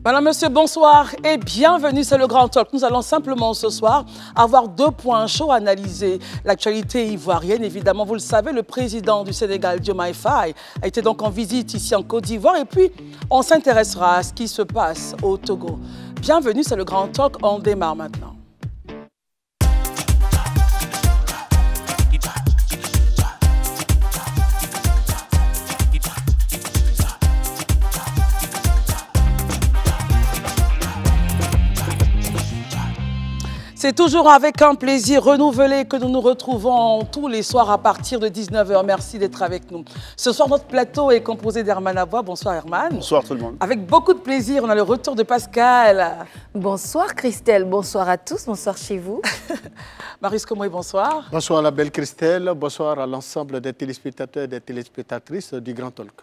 Madame, Monsieur, bonsoir et bienvenue, c'est le Grand Talk. Nous allons simplement ce soir avoir deux points chauds à analyser. L'actualité ivoirienne, évidemment, vous le savez, le président du Sénégal, Diomaye Faye, a été donc en visite ici en Côte d'Ivoire et puis on s'intéressera à ce qui se passe au Togo. Bienvenue, c'est le Grand Talk, on démarre maintenant. C'est toujours avec un plaisir renouvelé que nous nous retrouvons tous les soirs à partir de 19 h. Merci d'être avec nous. Ce soir, notre plateau est composé d'Herman Aboua. Bonsoir Herman. Bonsoir tout le monde. Avec beaucoup de plaisir, on a le retour de Pascal. Bonsoir Christelle, bonsoir à tous, bonsoir chez vous. Marius Komoy, bonsoir. Bonsoir à la belle Christelle, bonsoir à l'ensemble des téléspectateurs et des téléspectatrices du Grand Talk.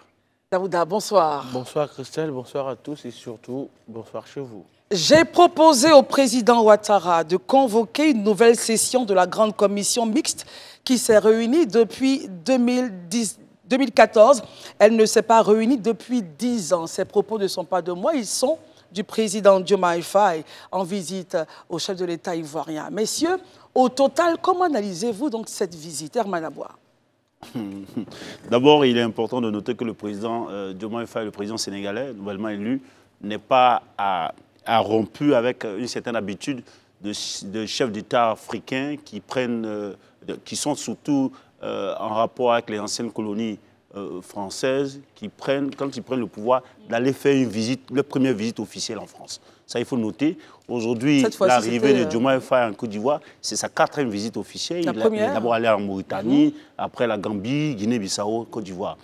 Daouda, bonsoir. Bonsoir Christelle, bonsoir à tous et surtout, bonsoir chez vous. J'ai proposé au président Ouattara de convoquer une nouvelle session de la grande commission mixte qui s'est réunie depuis 2014. Elle ne s'est pas réunie depuis 10 ans. Ces propos ne sont pas de moi, ils sont du président Diomaye Faye en visite au chef de l'État ivoirien. Messieurs, au total, comment analysez-vous donc cette visite, Herman Aboua? D'abord, il est important de noter que le président Diomaye Faye, le président sénégalais, nouvellement élu, n'est pas a rompu avec une certaine habitude de chefs d'État africains qui sont surtout en rapport avec les anciennes colonies françaises, quand ils prennent le pouvoir, d'aller faire une visite, leur première visite officielle en France. Ça, il faut noter. Aujourd'hui, l'arrivée de Diomaye Faye en Côte d'Ivoire, c'est sa 4e visite officielle. Il est d'abord allé en Mauritanie, après la Gambie, Guinée-Bissau, Côte d'Ivoire.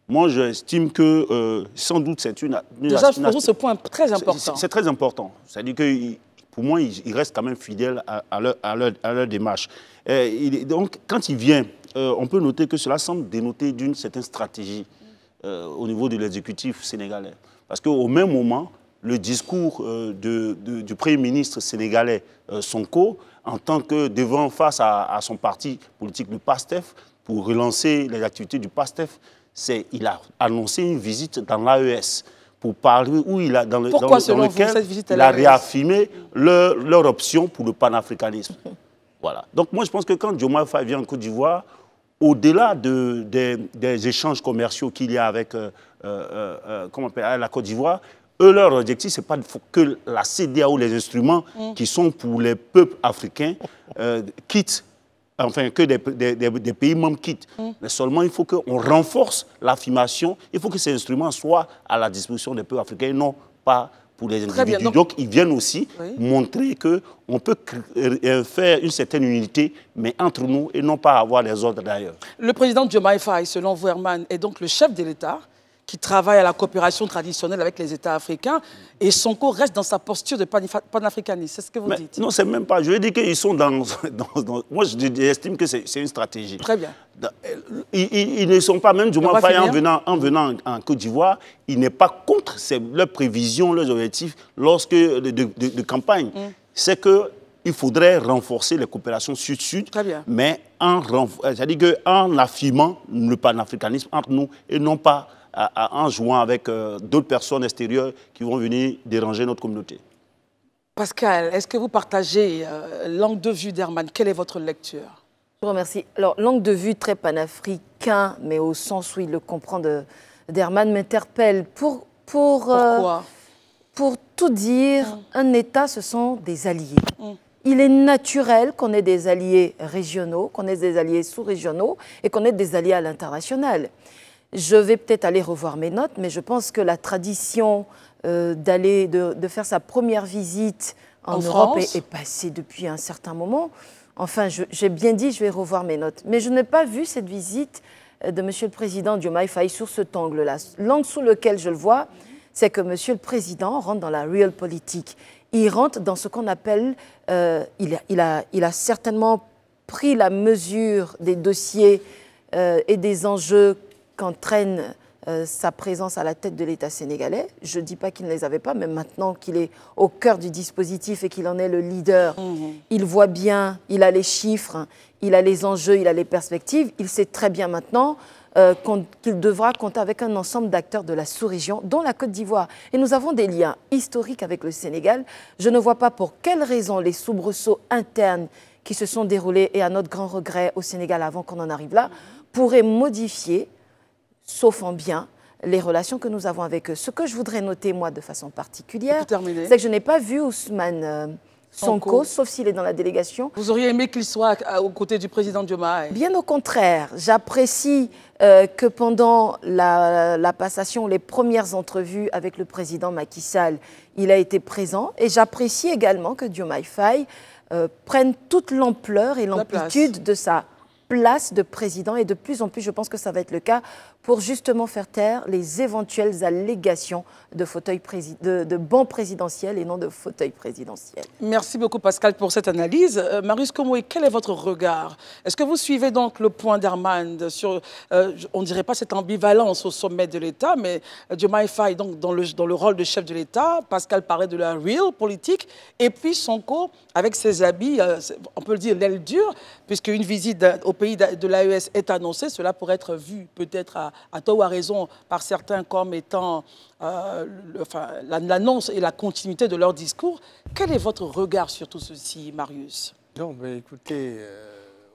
Moi, j'estime que sans doute c'est une... Déjà, pour vous, ce point est très important. C'est très important. C'est-à-dire que, pour moi, ils restent quand même fidèles à leur démarche. Donc, quand il vient, on peut noter que cela semble dénoter d'une certaine stratégie au niveau de l'exécutif sénégalais. Parce qu'au même moment, le discours du Premier ministre sénégalais, Sonko, en tant que devant face à son parti politique, le PASTEF, pour relancer les activités du PASTEF, il a annoncé une visite dans l'AES pour parler où il a dans lequel il a réaffirmé leur option pour le panafricanisme. Voilà. Donc moi je pense que quand Diomaye Faye vient en Côte d'Ivoire, au-delà des échanges commerciaux qu'il y a avec la Côte d'Ivoire, leur objectif c'est pas que la CEDEAO, les instruments qui sont pour les peuples africains quittent. Enfin, que des pays membres quittent. Mais seulement, il faut qu'on renforce l'affirmation. Il faut que ces instruments soient à la disposition des peuples africains, non pas pour les individus. Donc, ils viennent aussi montrer qu'on peut faire une certaine unité, mais entre nous, et non pas avoir les ordres d'ailleurs. Le président Diomaye Faye, selon vous, Herman, est donc le chef de l'État qui travaille à la coopération traditionnelle avec les États africains, et Sonko reste dans sa posture de panafricanisme. C'est ce que vous dites? Non, c'est même pas. Je veux dire qu'ils sont dans moi, j'estime que c'est une stratégie. Très bien. Ils ne sont pas, même Diomaye Faye en venant en Côte d'Ivoire, il n'est pas contre leurs prévisions, leurs objectifs de campagne. C'est qu'il faudrait renforcer les coopérations sud-sud, mais c'est-à-dire en affirmant le panafricanisme entre nous et non pas en jouant avec d'autres personnes extérieures qui vont venir déranger notre communauté. Pascal, est-ce que vous partagez l'angle de vue d'Herman? Quelle est votre lecture? Je vous remercie. Alors, l'angle de vue très panafricain, mais au sens où il le comprend d'Herman, m'interpelle. Pourquoi? Pour tout dire, un État, ce sont des alliés. Il est naturel qu'on ait des alliés régionaux, qu'on ait des alliés sous-régionaux et qu'on ait des alliés à l'international. Je vais peut-être aller revoir mes notes, mais je pense que la tradition de faire sa première visite en Europe est passée depuis un certain moment. Enfin, j'ai bien dit, je vais revoir mes notes. Mais je n'ai pas vu cette visite de M. le Président Diomaye Faye sur cet angle-là. L'angle sous lequel je le vois, c'est que M. le Président rentre dans la real politique. Il rentre dans ce qu'on appelle... il a certainement pris la mesure des dossiers et des enjeux qu'entraîne sa présence à la tête de l'État sénégalais. Je ne dis pas qu'il ne les avait pas, mais maintenant qu'il est au cœur du dispositif et qu'il en est le leader, il voit bien, il a les chiffres, il a les enjeux, il a les perspectives. Il sait très bien maintenant qu'il devra compter avec un ensemble d'acteurs de la sous-région, dont la Côte d'Ivoire. Et nous avons des liens historiques avec le Sénégal. Je ne vois pas pour quelles raisons les soubresauts internes qui se sont déroulés, et à notre grand regret au Sénégal avant qu'on en arrive là, pourraient modifier, sauf en bien, les relations que nous avons avec eux. Ce que je voudrais noter, moi, de façon particulière, c'est que je n'ai pas vu Ousmane Sonko, sauf s'il est dans la délégation. Vous auriez aimé qu'il soit aux côtés du président Diomaye? Bien au contraire. J'apprécie que pendant la passation, les premières entrevues avec le président Macky Sall, il a été présent. Et j'apprécie également que Diomaye Faye prenne toute l'ampleur et l'amplitude de sa place de président. Et de plus en plus, je pense que ça va être le cas pour justement faire taire les éventuelles allégations de banc présidentiel et non de fauteuil présidentiel. Merci beaucoup Pascal pour cette analyse. Marius Komoué, quel est votre regard? Est-ce que vous suivez donc le point d'Herman sur, on ne dirait pas cette ambivalence au sommet de l'État, mais Diomaye Faye donc dans le rôle de chef de l'État, Pascal parlait de la real politique, et puis Sonko avec ses habits, on peut le dire l'aile dure, puisqu'une visite au pays de l'AES est annoncée, cela pourrait être vu peut-être à tort ou à raison par certains comme étant l'annonce et la continuité de leur discours. Quel est votre regard sur tout ceci, Marius? Non, mais écoutez,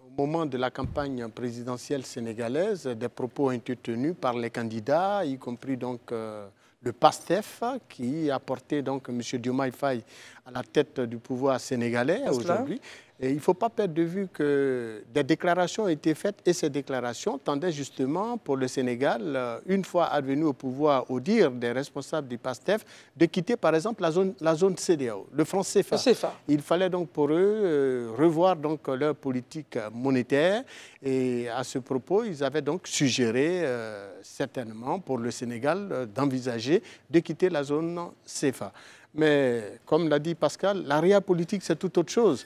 au moment de la campagne présidentielle sénégalaise, des propos ont été tenus par les candidats, y compris donc le PASTEF, qui a porté donc M. Diomaye Faye à la tête du pouvoir sénégalais aujourd'hui. Et il ne faut pas perdre de vue que des déclarations ont été faites et ces déclarations tendaient justement pour le Sénégal, une fois advenu au pouvoir, au dire des responsables du PASTEF, de quitter par exemple la zone CEDEAO, le franc CFA. Il fallait donc pour eux revoir donc leur politique monétaire et à ce propos, ils avaient donc suggéré certainement pour le Sénégal d'envisager de quitter la zone CFA. Mais comme l'a dit Pascal, la réelle politique c'est tout autre chose.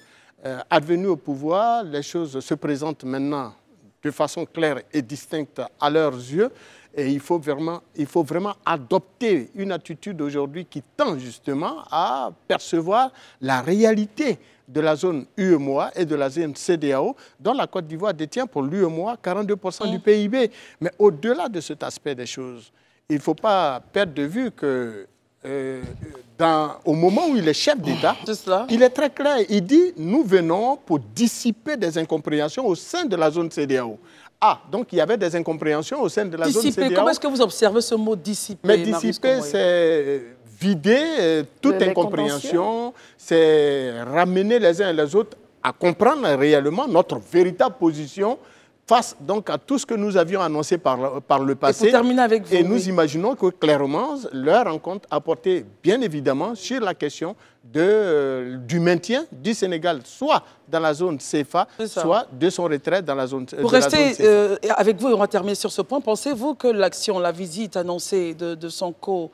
Advenu au pouvoir, les choses se présentent maintenant de façon claire et distincte à leurs yeux. Et il faut vraiment adopter une attitude aujourd'hui qui tend justement à percevoir la réalité de la zone UEMOA et de la zone CEDEAO, dont la Côte d'Ivoire détient pour l'UEMOA 42% du PIB. Mais au-delà de cet aspect des choses, il ne faut pas perdre de vue que au moment où il est chef d'État, il est très clair. Il dit, nous venons pour dissiper des incompréhensions au sein de la zone CEDEAO. Ah, donc il y avait des incompréhensions au sein de la zone CEDEAO. Comment est-ce que vous observez ce mot dissiper? Mais dissiper, c'est vider toute incompréhension, c'est ramener les uns et les autres à comprendre réellement notre véritable position face donc à tout ce que nous avions annoncé par le passé. Et pour terminer avec vous, nous imaginons que clairement, leur rencontre a porté bien évidemment sur la question du maintien du Sénégal, soit dans la zone CFA, soit de son retrait dans la zone CFA. Pour rester avec vous, et on va terminer sur ce point, pensez-vous que la visite annoncée de Sonko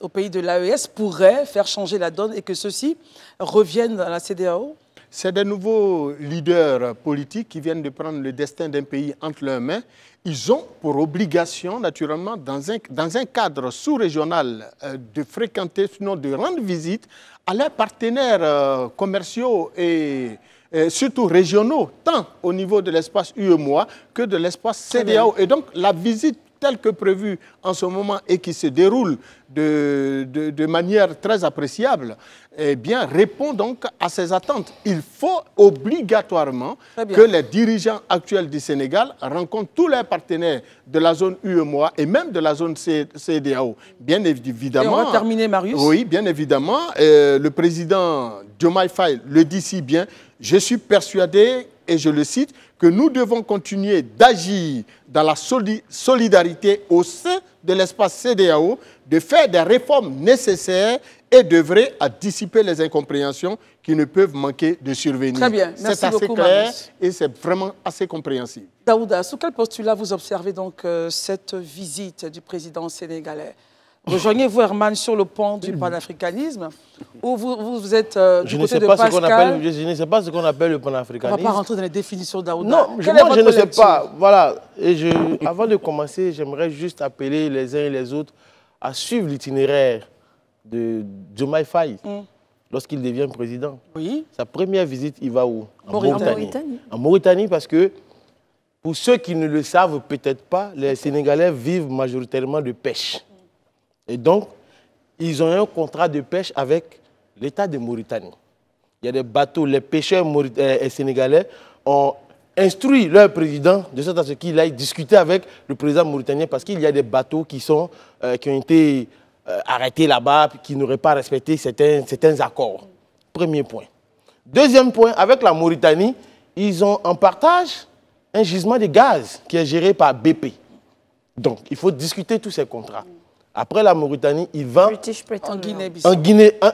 au pays de l'AES pourrait faire changer la donne et que ceux-ci reviennent à la CEDEAO? C'est des nouveaux leaders politiques qui viennent de prendre le destin d'un pays entre leurs mains. Ils ont pour obligation, naturellement, dans un cadre sous-régional, de fréquenter, sinon de rendre visite à leurs partenaires commerciaux et surtout régionaux, tant au niveau de l'espace UEMOA que de l'espace CEDEAO. Et donc, la visite telle que prévue en ce moment et qui se déroule de manière très appréciable, eh bien, répond donc à ces attentes. Il faut obligatoirement que les dirigeants actuels du Sénégal rencontrent tous leurs partenaires de la zone UEMOA et même de la zone CEDEAO. Bien évidemment. Et on va terminer, Marius. Oui, bien évidemment. Le président Diomaye Faye le dit si bien. Je suis persuadé, et je le cite, que nous devons continuer d'agir dans la solidarité au sein de l'espace CEDEAO, de faire des réformes nécessaires et d'œuvrer à dissiper les incompréhensions qui ne peuvent manquer de survenir. Très bien, merci beaucoup, c'est assez clair et c'est vraiment assez compréhensible. Daouda, sous quel postulat vous observez donc cette visite du président sénégalais? Rejoignez-vous, Herman, sur le pont du panafricanisme ou vous êtes du côté de Pascal? Je ne sais pas ce qu'on appelle le panafricanisme. On ne va pas rentrer dans les définitions d'Aouda. Non, moi je ne sais pas. Voilà. Et avant de commencer, j'aimerais juste appeler les uns et les autres à suivre l'itinéraire de Diomaye Faye lorsqu'il devient président. Oui. Sa première visite, il va où? En Mauritanie. En Mauritanie, parce que Pour ceux qui ne le savent peut-être pas, les Sénégalais vivent majoritairement de pêche. Et donc, ils ont un contrat de pêche avec l'État de Mauritanie. Il y a des bateaux, les pêcheurs sénégalais ont instruit leur président de sorte à ce qu'il aille discuter avec le président mauritanien parce qu'il y a des bateaux qui ont été arrêtés là-bas, qui n'auraient pas respecté certains accords. Premier point. Deuxième point, avec la Mauritanie, ils ont en partage un gisement de gaz qui est géré par BP. Donc, il faut discuter tous ces contrats. Après la Mauritanie, il va en Guinée-Bissau.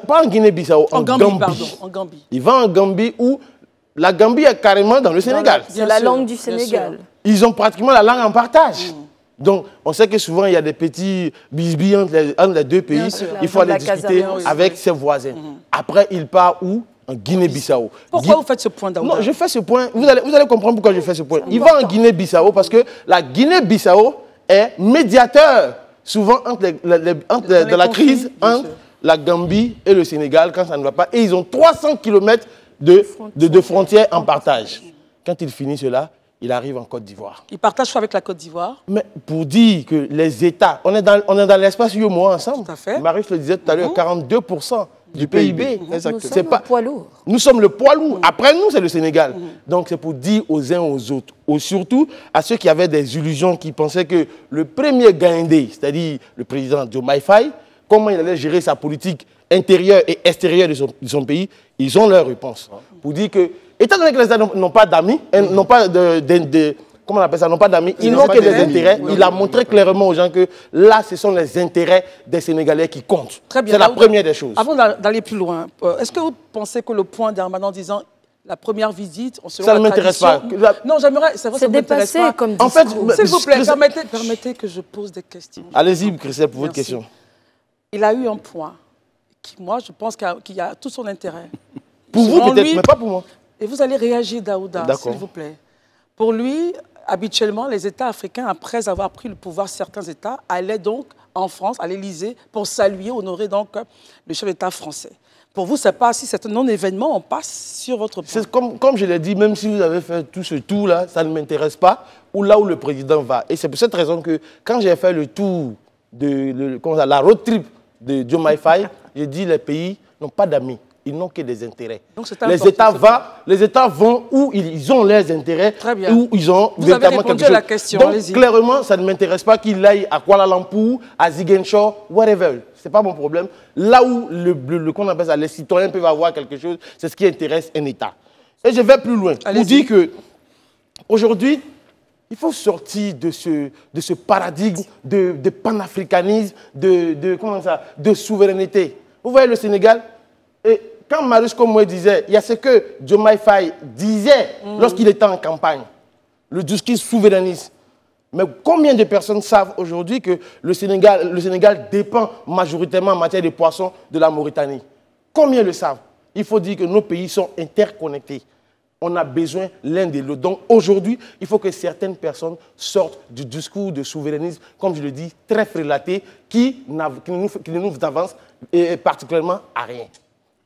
Pas en Guinée-Bissau, en Gambie. Pardon, en Gambie. Il va en Gambie où la Gambie est carrément dans le Sénégal. C'est la langue du Sénégal. Ils ont pratiquement la langue en partage. Donc, on sait que souvent, il y a des petits bisbilles entre les deux pays. Il faut aller discuter avec ses voisins. Après, il part où? En Guinée-Bissau. Pourquoi vous faites ce point, Daouda? Non, je fais ce point. Vous allez comprendre pourquoi je fais ce point. Il va en Guinée-Bissau parce que la Guinée-Bissau est médiateur souvent dans la crise entre la Gambie et le Sénégal quand ça ne va pas. Et ils ont 300 km de frontières en partage. Quand il finit cela, il arrive en Côte d'Ivoire. Il partage avec la Côte d'Ivoire? Mais pour dire que les États, on est dans l'espace UEMOA ensemble. Tout à fait. Marius le disait tout à l'heure, 42% du PIB. Nous sommes le poids lourd. Nous sommes le poids lourd. Après nous, c'est le Sénégal. Donc c'est pour dire aux uns aux autres, surtout à ceux qui avaient des illusions, qui pensaient que le premier Gaindé, c'est-à-dire le président Diomaye Faye, comment il allait gérer sa politique intérieure et extérieure de son pays, ils ont leur réponse. Pour dire que, étant donné que les États n'ont pas d'amis, n'ont pas comment on appelle ça, n'ont pas d'amis, ils n'ont que des intérêts. Il a montré clairement aux gens que là, ce sont les intérêts des Sénégalais qui comptent. C'est la première des choses. Avant d'aller plus loin, est-ce que vous pensez que le point d'Herman en disant la première visite, ça ne m'intéresse pas. Non, j'aimerais. C'est dépassé comme discours. En fait, s'il vous plaît, permettez que je pose des questions. Allez-y, Christelle, pour votre question. Il a eu un point qui, moi, je pense qu'il a tout son intérêt. Pour vous, peut-être, mais pas pour moi. Et vous allez réagir, Daouda, s'il vous plaît. Pour lui, habituellement, les États africains, après avoir pris le pouvoir, certains États allaient donc en France, à l'Élysée, pour saluer, honorer donc le chef d'État français. Pour vous, c'est pas si c'est un non-événement, on passe sur votre point. Comme je l'ai dit, même si vous avez fait tout ce tour-là, ça ne m'intéresse pas, ou là où le président va. Et c'est pour cette raison que quand j'ai fait le tour de la road trip de Diomaye Faye, j'ai dit les pays n'ont pas d'amis. Ils n'ont que des intérêts. Donc les États vont où ils ont leurs intérêts, où ils ont véritablement quelque chose. À la question. Donc clairement, ça ne m'intéresse pas qu'il aille à Kuala Lumpur, à Ziguinchor, whatever. Ce n'est pas mon problème. Là où qu'on appelle ça, les citoyens peuvent avoir quelque chose, c'est ce qui intéresse un État. Et je vais plus loin pour dire qu'aujourd'hui, il faut sortir de ce paradigme de panafricanisme, de souveraineté. Vous voyez le Sénégal, et quand Marius comme moi disait, il y a ce que Diomaye Faye disait lorsqu'il était en campagne, le discours souverainiste. Mais combien de personnes savent aujourd'hui que le Sénégal dépend majoritairement en matière de poissons de la Mauritanie? Combien le savent? Il faut dire que nos pays sont interconnectés. On a besoin l'un de l'autre. Donc aujourd'hui, il faut que certaines personnes sortent du discours de souverainisme, comme je le dis, très frélaté, qui ne nous avance particulièrement à rien.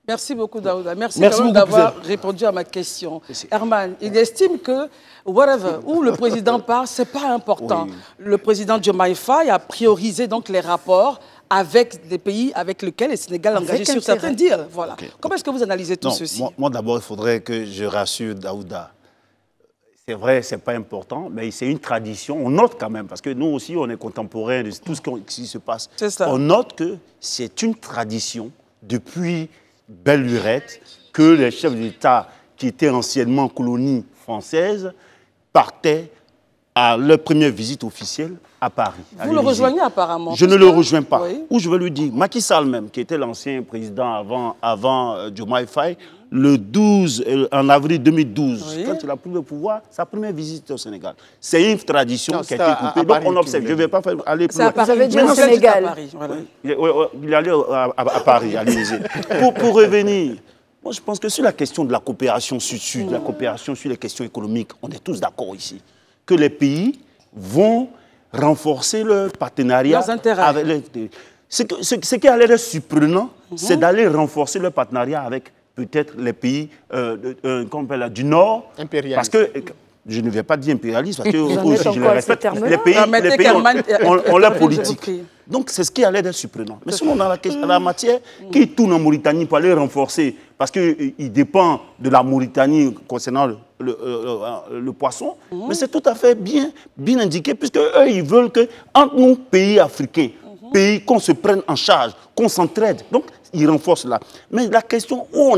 Merci beaucoup, Daouda. Merci d'avoir répondu à ma question. Herman, il estime que, où le président part, ce n'est pas important. Oui. Le président Diomaye Faye a priorisé donc les rapports avec des pays avec lesquels le Sénégal est engagé sur certains deals. Voilà. Okay. Comment est-ce que vous analysez tout ceci? Moi d'abord, il faudrait que je rassure Daouda. C'est vrai, ce n'est pas important, mais c'est une tradition. On note quand même, parce que nous aussi, on est contemporains de tout ce qui se passe. On note que c'est une tradition depuis belle lurette que les chefs d'État qui étaient anciennement colonies françaises partaient à leur première visite officielle à Paris. Vous le rejoignez apparemment? Je ne le rejoins pas. Oui. Ou je vais lui dire, Macky Sall même, qui était l'ancien président avant Diomaye Faye, en avril 2012, oui, quand il a pris le pouvoir, sa première visite au Sénégal. C'est une tradition qui a été coupée. Donc on observe. Je ne vais pas aller plus loin. Ça veut dire au Sénégal. Voilà. Il allait à Paris, à l'Élysée. Pour revenir, moi je pense que sur la question de la coopération sud-sud, la coopération sur les questions économiques, on est tous d'accord ici, que les pays vont renforcer leur partenariat. Leurs intérêts. Avec ce qui a l'air surprenant, c'est d'aller renforcer leur partenariat avec peut-être les pays du Nord. Impérialistes. Parce que je ne vais pas dire impérialiste, parce que Vous en aussi, êtes je en les quoi, respecte. ces termes-là? Les pays ont leur politique. compris. Donc, c'est ce qui allait d'être surprenant. Mais sinon, on a la matière qui tourne en Mauritanie pour aller renforcer, parce qu'il dépend de la Mauritanie concernant le poisson, mais c'est tout à fait bien indiqué, puisque eux, ils veulent que, entre nous, pays africains, pays qu'on se prenne en charge, qu'on s'entraide. Donc, ils renforcent là. Mais la question où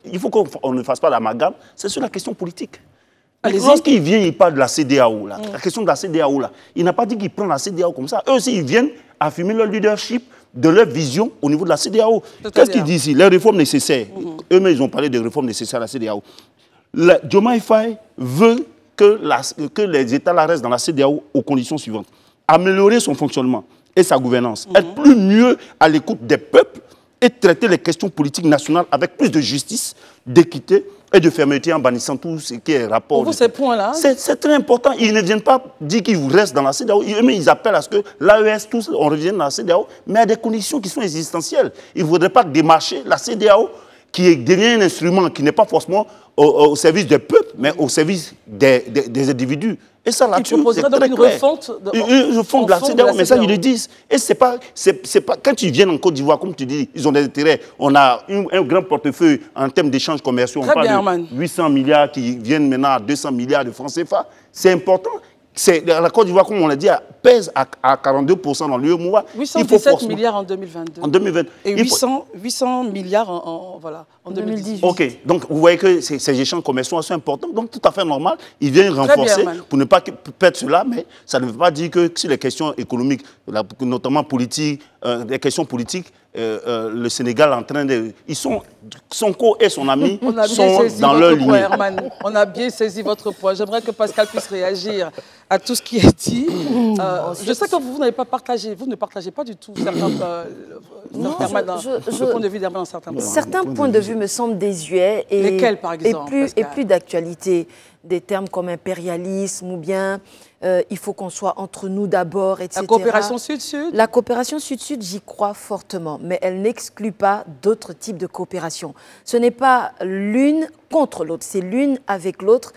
il faut qu'on ne fasse pas d'amalgame, c'est sur la question politique. Lorsqu'il vient, il parle de la CEDEAO, là. La question de la CEDEAO, là. Il n'a pas dit qu'il prend la CEDEAO comme ça. Eux aussi, ils viennent affirmer leur leadership, de leur vision au niveau de la CEDEAO. Qu'est-ce qu'ils disent ici? Les réformes nécessaires. Eux-mêmes, ils ont parlé des réformes nécessaires à la CEDEAO. Diomaye Faye veut que les États là restent dans la CEDEAO aux conditions suivantes. Améliorer son fonctionnement et sa gouvernance. Être plus mieux à l'écoute des peuples et traiter les questions politiques nationales avec plus de justice, d'équité et de fermeté en bannissant tout ce qui est rapport. Pour vous, ces points-là? C'est très important. Ils ne viennent pas dire qu'ils restent dans la CEDEAO. Ils appellent à ce que l'AES, tous, on revienne dans la CEDEAO, mais à des conditions qui sont existentielles. Ils ne voudraient pas démarcher la CEDEAO, qui devient un instrument qui n'est pas forcément au service des peuples, mais au service des individus. Et ça, là-dessus, c'est très une clair. refonte Une refonte de la CEDEAO, mais ça, ils le disent. Et c'est pas, quand ils viennent en Côte d'Ivoire, comme tu dis, ils ont des intérêts. On a un grand portefeuille en termes d'échanges commerciaux. On parle de 800 milliards qui viennent maintenant à 200 milliards de francs CFA. C'est important. La Côte d'Ivoire, comme on l'a dit, pèse à 42% dans l'UEMOA. 817 milliards en 2022. En 2020. Et 800 milliards en 2018. OK. Donc, vous voyez que ces échanges commerciaux sont importants. Donc, tout à fait normal. Ils viennent renforcer pour ne pas perdre cela. Mais ça ne veut pas dire que sur les questions économiques, notamment politiques, les questions politiques, le Sénégal est en train de... Sonko et son ami sont dans leur lignée. On a bien saisi votre point. J'aimerais que Pascal puisse réagir à tout ce qui est dit. Je sais que vous n'avez pas partagé, vous ne partagez pas du tout certains points de vue dans certains points. Certains points de vue me semblent désuets et, lesquels, par exemple, et plus d'actualité. Des termes comme impérialisme ou bien il faut qu'on soit entre nous d'abord, etc. La coopération Sud-Sud? La coopération Sud-Sud, j'y crois fortement, mais elle n'exclut pas d'autres types de coopération. Ce n'est pas l'une contre l'autre, c'est l'une avec l'autre.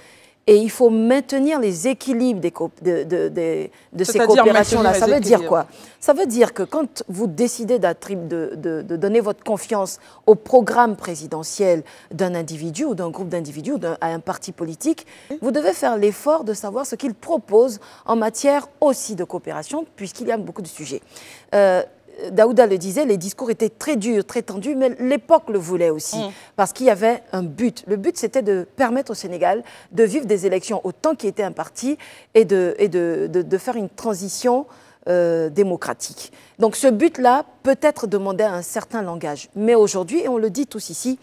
Et il faut maintenir les équilibres de ces coopérations-là. Ça veut dire quoi? Ça veut dire que quand vous décidez de donner votre confiance au programme présidentiel d'un individu ou d'un groupe d'individus ou à un parti politique, vous devez faire l'effort de savoir ce qu'il propose en matière aussi de coopération, puisqu'il y a beaucoup de sujets. Daouda le disait, les discours étaient très durs, très tendus, mais l'époque le voulait aussi, parce qu'il y avait un but. Le but, c'était de permettre au Sénégal de vivre des élections autant qu'il était un parti et de faire une transition démocratique. Donc ce but-là peut être demandé à un certain langage. Mais aujourd'hui, et on le dit tous ici,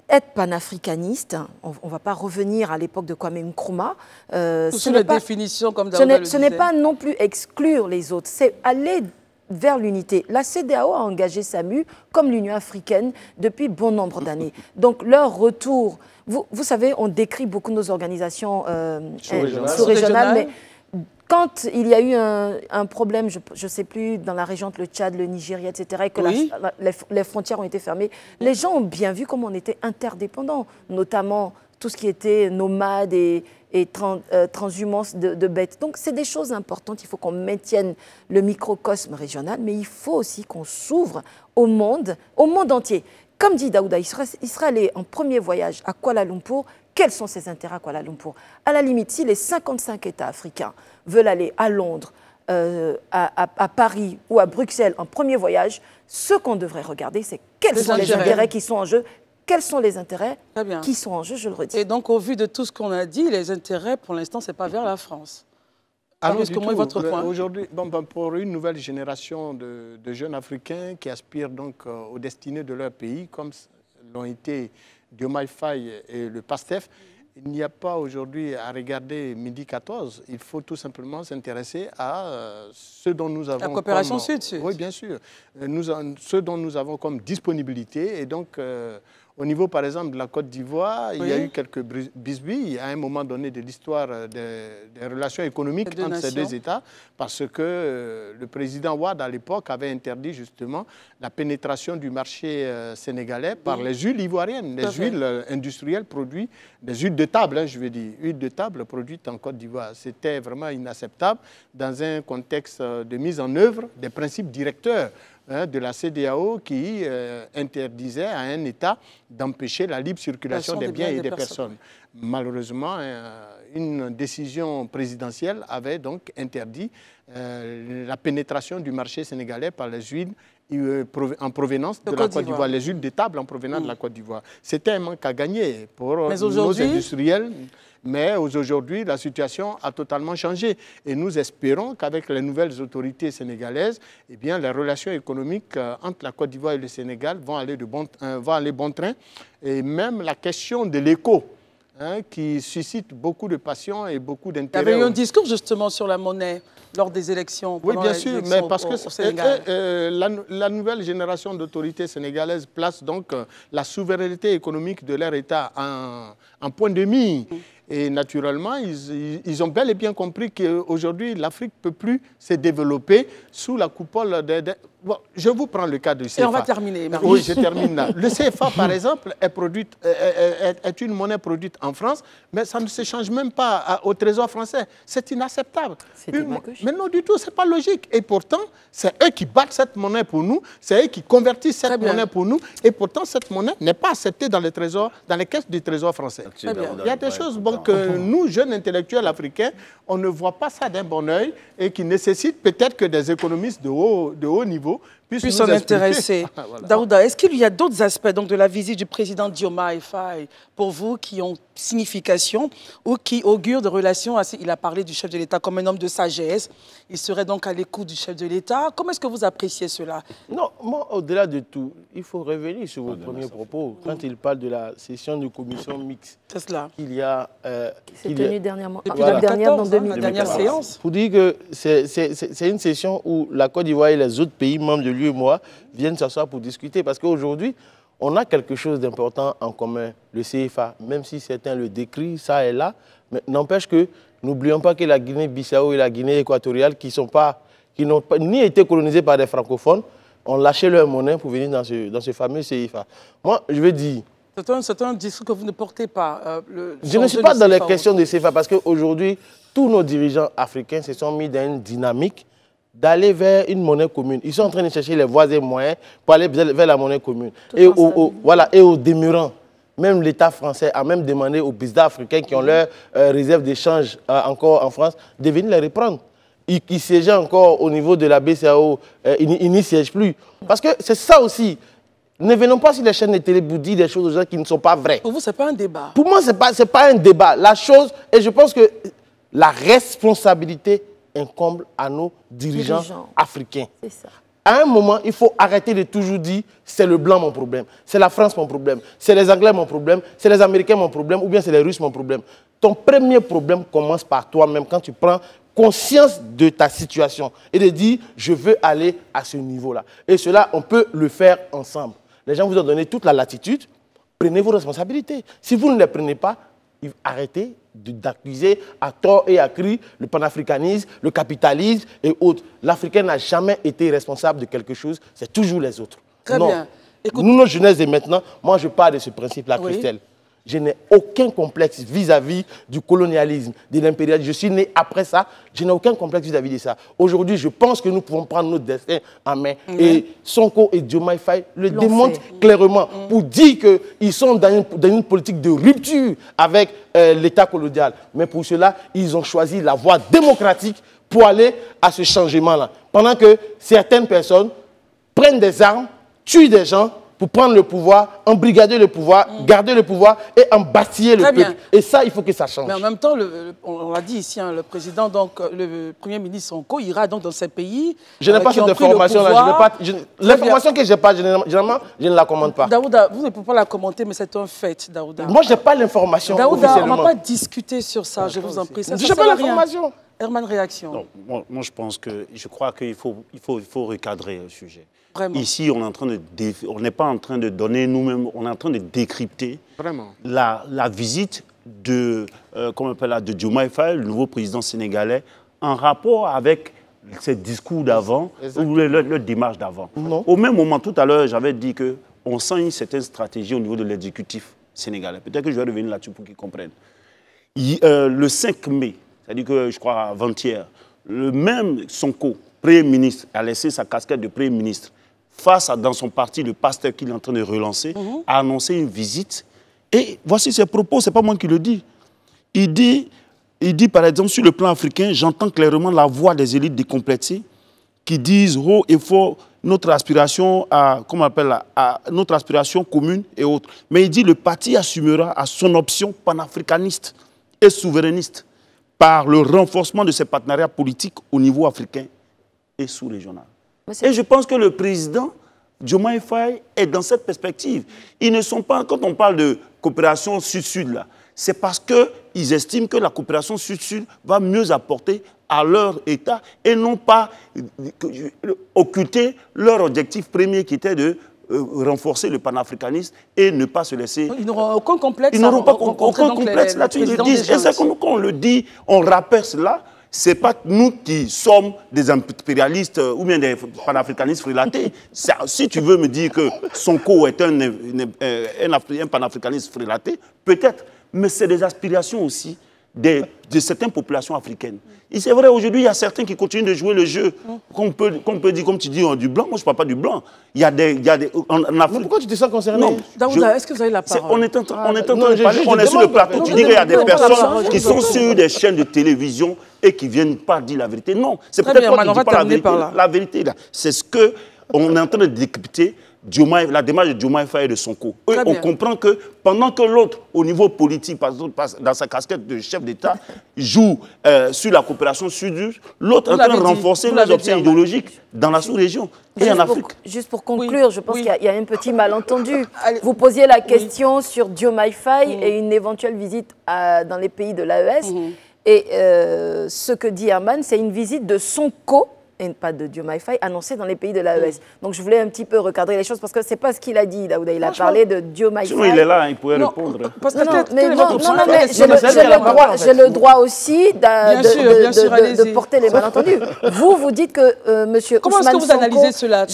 être panafricaniste, on ne va pas revenir à l'époque de Kwame Nkrumah. Ce n'est pas non plus exclure les autres, c'est aller vers l'unité. La CEDEAO a engagé SAMU comme l'Union africaine depuis bon nombre d'années. Donc leur retour, vous savez, on décrit beaucoup nos organisations sous-régionales, mais quand il y a eu un problème, je ne sais plus, dans la région de le Tchad, le Nigeria, etc., et que les frontières ont été fermées, les gens ont bien vu comment on était interdépendants, notamment tout ce qui était nomade et transhumance de bêtes. Donc, c'est des choses importantes. Il faut qu'on maintienne le microcosme régional, mais il faut aussi qu'on s'ouvre au monde entier. Comme dit Daouda, il serait allé en premier voyage à Kuala Lumpur. Quels sont ses intérêts à Kuala Lumpur? À la limite, si les 55 États africains veulent aller à Londres, à Paris ou à Bruxelles en premier voyage, ce qu'on devrait regarder, c'est quels sont les intérêts qui sont en jeu. Quels sont les intérêts qui sont en jeu, je le redis. Et donc, au vu de tout ce qu'on a dit, les intérêts, pour l'instant, ce n'est pas vers la France. Comment est votre point? Aujourd'hui, pour une nouvelle génération de jeunes Africains qui aspirent donc aux destinées de leur pays, comme l'ont été Diomaye Faye et le PASTEF, il n'y a pas aujourd'hui à regarder midi 14. Il faut tout simplement s'intéresser à ce dont nous avons... La coopération Sud-Sud. Oui, bien sûr. Ce dont nous avons comme disponibilité. Et donc, Au niveau, par exemple, de la Côte d'Ivoire, il y a eu quelques bisbilles à un moment donné de l'histoire des relations économiques entre ces deux États, parce que le président Wade, à l'époque, avait interdit justement la pénétration du marché sénégalais par les huiles ivoiriennes, les huiles industrielles produites, des huiles de table, hein, je veux dire, huiles de table produites en Côte d'Ivoire. C'était vraiment inacceptable dans un contexte de mise en œuvre des principes directeurs de la CEDEAO qui interdisait à un État d'empêcher la libre circulation des biens et des personnes. Malheureusement, une décision présidentielle avait donc interdit la pénétration du marché sénégalais par les huiles en provenance de la Côte d'Ivoire, les huiles de table en provenance de la Côte d'Ivoire. C'était un manque à gagner pour nos industriels. Mais aujourd'hui, la situation a totalement changé. Et nous espérons qu'avec les nouvelles autorités sénégalaises, eh bien, les relations économiques entre la Côte d'Ivoire et le Sénégal vont aller bon train. Et même la question de l'éco, hein, qui suscite beaucoup de passion et beaucoup d'intérêt. Il y avait eu un discours justement sur la monnaie lors des élections. Oui, bien sûr, mais parce que la nouvelle génération d'autorités sénégalaises place donc la souveraineté économique de leur État en point de mire. Et naturellement, ils ont bel et bien compris qu'aujourd'hui, l'Afrique ne peut plus se développer sous la coupole Bon, je vous prends le cas du CFA. Et on va terminer, Marie. Oui, je termine là. Le CFA, par exemple, est une monnaie produite en France, mais ça ne se change même pas au Trésor français. C'est inacceptable. Mais non, du tout, ce n'est pas logique. Et pourtant, c'est eux qui battent cette monnaie pour nous, c'est eux qui convertissent cette monnaie pour nous, et pourtant, cette monnaie n'est pas acceptée dans les caisses du Trésor français. Il y a des choses que nous, jeunes intellectuels africains, on ne voit pas ça d'un bon oeil et qui nécessitent peut-être que des économistes de haut niveau puissent s'en intéresser. Voilà. Daouda, est-ce qu'il y a d'autres aspects donc, de la visite du président Diomaye Faye pour vous qui ont signification ou qui augurent de relations assez... Il a parlé du chef de l'État comme un homme de sagesse. Il serait donc à l'écoute du chef de l'État. Comment est-ce que vous appréciez cela? Non, moi, au-delà de tout, il faut revenir sur vos premiers propos. Quand il parle de la session de commission mixte qu'il y a... qui s'est tenue dernièrement. Depuis la dernière séance. Pour dire que c'est une session où la Côte d'Ivoire et les autres pays membres de l'UEMOA viennent s'asseoir pour discuter. Parce qu'aujourd'hui, on a quelque chose d'important en commun, le CFA. Même si certains le décrivent, ça et là. Mais n'empêche que, n'oublions pas que la Guinée-Bissau et la Guinée équatoriale, qui n'ont ni été colonisées par des francophones, ont lâché leur monnaie pour venir dans ce fameux CFA. Moi, je veux dire... C'est un discours que vous ne portez pas. Je ne suis pas dans les questions de CFA parce qu'aujourd'hui, tous nos dirigeants africains se sont mis dans une dynamique d'aller vers une monnaie commune. Ils sont en train de chercher les voies et moyens pour aller vers la monnaie commune. Et au demeurant, même l'État français a même demandé aux présidents africains qui ont leurs réserves d'échange encore en France de venir les reprendre. Ils siègent encore au niveau de la BCAO, ils n'y siègent plus. Parce que c'est ça aussi. Ne venons pas sur les chaînes de télé pour dire des choses aux gens qui ne sont pas vraies. Pour vous, ce n'est pas un débat. Pour moi, ce n'est pas un débat. La chose, et je pense que la responsabilité incombe à nos dirigeants africains. C'est ça. À un moment, il faut arrêter de toujours dire c'est le blanc mon problème, c'est la France mon problème, c'est les Anglais mon problème, c'est les Américains mon problème ou bien c'est les Russes mon problème. Ton premier problème commence par toi-même quand tu prends conscience de ta situation et de dire je veux aller à ce niveau-là. Et cela, on peut le faire ensemble. Les gens vous ont donné toute la latitude, prenez vos responsabilités. Si vous ne les prenez pas, arrêtez d'accuser à tort et à cri le panafricanisme, le capitalisme et autres. L'Africain n'a jamais été responsable de quelque chose, c'est toujours les autres. Très bien. Écoute, nous, nos jeunesses de maintenant, moi je parle de ce principe-là, Christelle. Je n'ai aucun complexe vis-à-vis du colonialisme, de l'impérialisme. Je suis né après ça, je n'ai aucun complexe vis-à-vis de ça. Aujourd'hui, je pense que nous pouvons prendre notre destin en main. Et Sonko et Diomaye Faye le démontrent clairement pour dire qu'ils sont dans une politique de rupture avec l'État colonial. Mais pour cela, ils ont choisi la voie démocratique pour aller à ce changement-là. Pendant que certaines personnes prennent des armes, tuent des gens, pour prendre le pouvoir, embrigader le pouvoir, garder le pouvoir et embastiller le peuple. Et ça, il faut que ça change. Mais en même temps, on l'a dit ici, hein, le président, donc le Premier ministre Sonko ira donc dans ces pays. Je n'ai pas cette information-là. L'information que je n'ai pas, généralement, je ne la commande pas. Daouda, vous ne pouvez pas la commenter, mais c'est un fait, Daouda. Moi, je n'ai pas l'information. Daouda, on ne va pas discuter sur ça, je vous en prie. Je n'ai pas l'information. Herman, réaction. Non, moi, je pense que, je crois qu'il faut recadrer le sujet. Vraiment. Ici, on n'est pas en train de donner nous-mêmes, on est en train de décrypter la visite de, comment on appelle là, de Diomaye Faye, le nouveau président sénégalais, en rapport avec ces discours d'avant ou le démarche d'avant. Au même moment, tout à l'heure, j'avais dit qu'on sent une certaine stratégie au niveau de l'exécutif sénégalais. Peut-être que je vais revenir là-dessus pour qu'ils comprennent. Le 5 mai, c'est-à-dire que je crois avant-hier, le même Sonko, Premier ministre, a laissé sa casquette de Premier ministre face à, dans son parti, le pasteur qu'il est en train de relancer, a annoncé une visite. Et voici ses propos, ce n'est pas moi qui le dis. Il dit, par exemple, sur le plan africain, j'entends clairement la voix des élites décomplexées qui disent haut et fort notre aspiration notre aspiration commune et autres. Mais il dit le parti assumera à son option panafricaniste et souverainiste par le renforcement de ses partenariats politiques au niveau africain et sous-régional. Et je pense que le président Diomaye Faye est dans cette perspective. Ils ne sont pas, quand on parle de coopération sud-sud, là, c'est parce qu'ils estiment que la coopération sud-sud va mieux apporter à leur État et non pas occulter leur objectif premier qui était de renforcer le panafricanisme et ne pas se laisser... Ils n'auront aucun complexe. Ils n'auront pas aucun complexe là-dessus. Ils le disent. Et c'est quand on le dit, on rappelle cela. Ce n'est pas nous qui sommes des impérialistes ou bien des panafricanistes frélatés. Si tu veux me dire que Sonko est un panafricaniste frélaté, peut-être, mais c'est des aspirations aussi de certaines populations africaines. Et c'est vrai, aujourd'hui, il y a certains qui continuent de jouer le jeu. Qu'on peut dire, comme tu dis, du blanc. Moi, je ne parle pas du blanc. Il y a des en Afrique. Mais pourquoi tu te sens concerné? Est-ce que vous avez la parole? On est en train de parler, on est sur le plateau. Tu dis qu'il y a des personnes qui sont sur des chaînes de télévision et qui ne viennent pas dire la vérité. Non, c'est peut-être pas qu'ils ne disent pas la vérité. La vérité, c'est ce qu'on est en train de décrypter. La démarche de Diomaye Faye et de Sonko. Eux, on comprend que pendant que l'autre, au niveau politique, par exemple, dans sa casquette de chef d'État, joue sur la coopération sud, l'autre est en train de renforcer les options idéologiques dans la sous-région et en Afrique. Juste pour conclure, je pense qu'il y a un petit malentendu. Vous posiez la question sur Diomaye Faye et une éventuelle visite dans les pays de l'AES. Et ce que dit Herman, c'est une visite de Sonko, et pas de Diomaye Faye, annoncé dans les pays de l'AES. Donc je voulais un petit peu recadrer les choses parce que ce n'est pas ce qu'il a dit, Daouda. Il a parlé de Diomaye Faye. Il est là, il pourrait répondre. Parce que j'ai le droit aussi de porter les malentendus. Vous dites que M. Ousmane Sonko... Comment est-ce que vous analysez cela?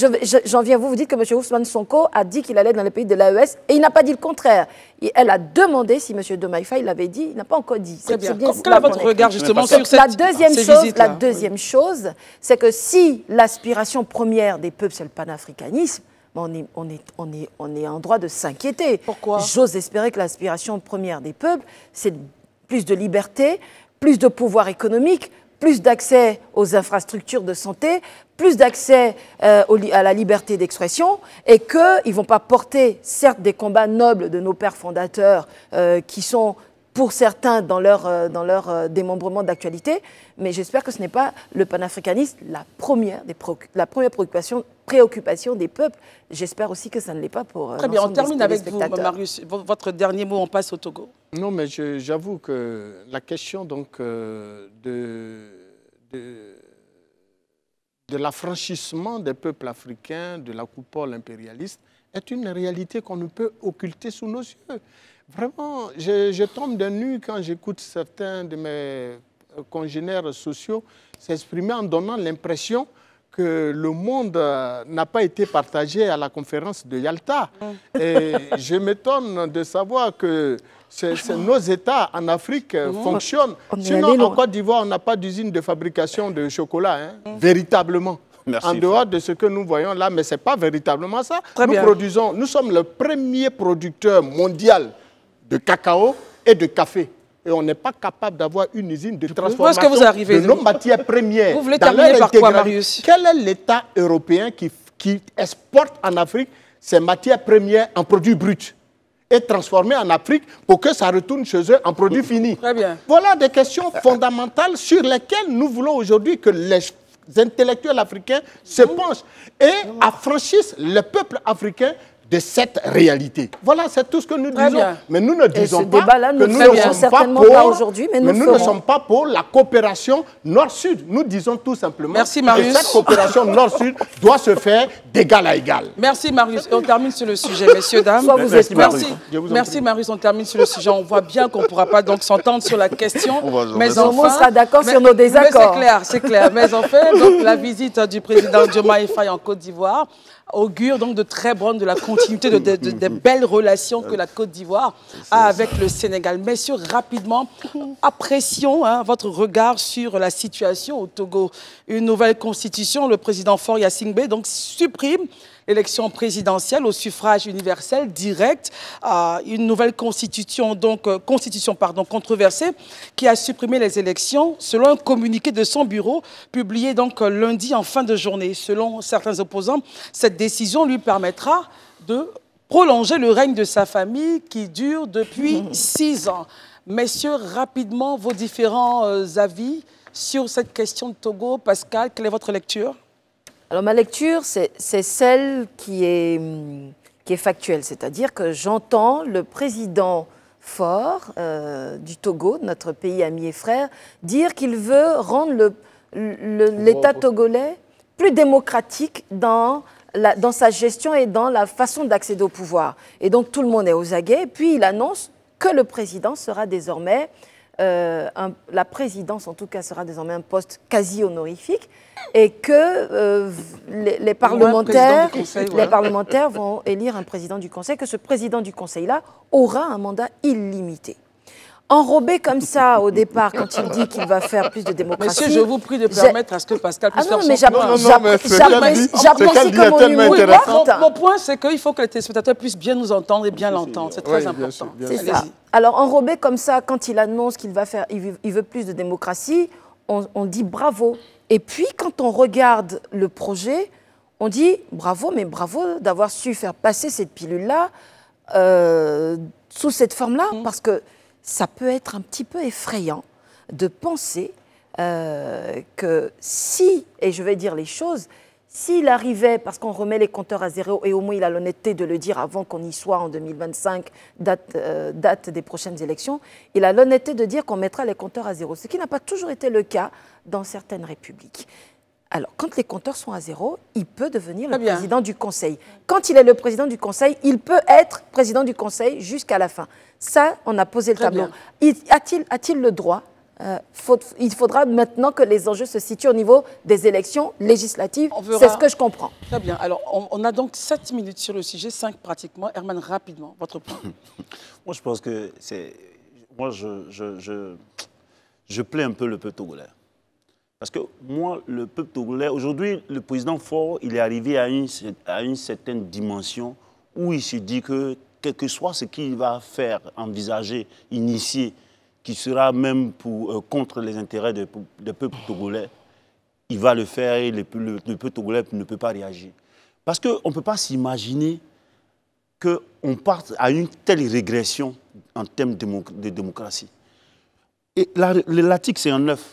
J'en viens, vous dites que M. Ousmane Sonko a dit qu'il allait dans les pays de l'AES et il n'a pas dit le contraire. Et elle a demandé si M. Diomaye Faye l'avait dit, il n'a pas encore dit. C'est bien. Quel est votre regard justement sur cette visite? La deuxième chose, c'est que si l'aspiration première des peuples, c'est le panafricanisme, on est en droit de s'inquiéter. Pourquoi? J'ose espérer que l'aspiration première des peuples, c'est plus de liberté, plus de pouvoir économique, plus d'accès aux infrastructures de santé, plus d'accès à la liberté d'expression, et qu'ils ne vont pas porter, certes, des combats nobles de nos pères fondateurs qui sont, pour certains, dans leur démembrement d'actualité, mais j'espère que ce n'est pas le panafricanisme la première préoccupation des peuples. J'espère aussi que ça ne l'est pas pour... Très bien, on termine avec vous, Marius. Votre dernier mot, on passe au Togo. Non, mais j'avoue que la question donc, de l'affranchissement des peuples africains de la coupole impérialiste est une réalité qu'on ne peut occulter sous nos yeux. Vraiment, je tombe d'un nu quand j'écoute certains de mes congénères sociaux s'exprimer en donnant l'impression que le monde n'a pas été partagé à la conférence de Yalta. Et je m'étonne de savoir que nos États en Afrique fonctionnent. Sinon, en Côte d'Ivoire, on n'a pas d'usine de fabrication de chocolat, véritablement. Merci, en dehors de ce que nous voyons là, mais ce n'est pas véritablement ça. Nous sommes le premier producteur mondial de cacao et de café. Et on n'est pas capable d'avoir une usine de transformation de nos matières premières. Vous voulez terminer par quoi, Marius? Quel est l'État européen qui exporte en Afrique ses matières premières en produits bruts et transformer en Afrique pour que ça retourne chez eux en produits finis? Très bien. Voilà des questions fondamentales sur lesquelles nous voulons aujourd'hui que les intellectuels africains se penchent et affranchissent le peuple africain de cette réalité. Voilà, c'est tout ce que nous disons. Bien. Mais nous ne disons pas que nous ne sommes pas pour la coopération Nord-Sud. Nous disons tout simplement que cette coopération Nord-Sud doit se faire d'égal à égal. Merci Marius. Et on termine sur le sujet, messieurs, dames. Merci Marius, on termine sur le sujet. On voit bien qu'on ne pourra pas donc s'entendre sur la question. Mais on sera d'accord sur nos désaccords. C'est clair. Mais en fait, donc, la visite du président Diomaye Faye en Côte d'Ivoire augure donc de très bonnes, de la continuité, de belles relations que la Côte d'Ivoire a avec le Sénégal. Messieurs, rapidement, apprécions votre regard sur la situation au Togo. Une nouvelle constitution, le président Faure Gnassingbé donc supprime l'élection présidentielle au suffrage universel direct, une nouvelle constitution, controversée, qui a supprimé les élections selon un communiqué de son bureau publié donc lundi en fin de journée. Selon certains opposants, cette décision lui permettra de prolonger le règne de sa famille qui dure depuis 6 ans. Messieurs, rapidement, vos différents avis sur cette question de Togo. Pascal, quelle est votre lecture ? Alors ma lecture, c'est celle qui est factuelle, c'est-à-dire que j'entends le président Faure du Togo, notre pays ami et frère, dire qu'il veut rendre l'État togolais plus démocratique dans sa gestion et dans la façon d'accéder au pouvoir. Et donc tout le monde est aux aguets, et puis il annonce que le président sera désormais, la présidence en tout cas sera désormais un poste quasi honorifique, et que les parlementaires vont élire un président du Conseil, que ce président du Conseil-là aura un mandat illimité. Enrobé comme ça au départ, quand il dit qu'il va faire plus de démocratie... Monsieur, je vous prie de permettre à ce que Pascal puisse faire son point. Mon point, c'est qu'il faut que les téléspectateurs puissent bien nous entendre et bien l'entendre. C'est très important. C'est ça. Alors, enrobé comme ça, quand il annonce qu'il veut plus de démocratie, on dit bravo. Et puis, quand on regarde le projet, on dit bravo, mais bravo d'avoir su faire passer cette pilule-là sous cette forme-là, parce que ça peut être un petit peu effrayant de penser que si, et je vais dire les choses, s'il arrivait, parce qu'on remet les compteurs à zéro, et au moins il a l'honnêteté de le dire avant qu'on y soit en 2025, date des prochaines élections, il a l'honnêteté de dire qu'on mettra les compteurs à zéro, ce qui n'a pas toujours été le cas dans certaines républiques. Alors, quand les compteurs sont à zéro, il peut devenir le président du Conseil. Quand il est le président du Conseil, il peut être président du Conseil jusqu'à la fin. Ça, on a posé le tableau. A-t-il le droit il faudra maintenant que les enjeux se situent au niveau des élections législatives. C'est ce que je comprends. Très bien. Alors, on a donc 7 minutes sur le sujet, 5 pratiquement. Herman, rapidement, votre point. Moi, je pense que c'est... Moi, je plains un peu le peuple togolais. Parce que moi, le peuple togolais, aujourd'hui, le président Faure, il est arrivé à une certaine dimension où il se dit que, quel que soit ce qu'il va faire, envisager, initier, qui sera même contre les intérêts du peuple togolais, il va le faire et le peuple togolais ne peut pas réagir. Parce qu'on ne peut pas s'imaginer qu'on parte à une telle régression en termes de démocratie. Et l'article 59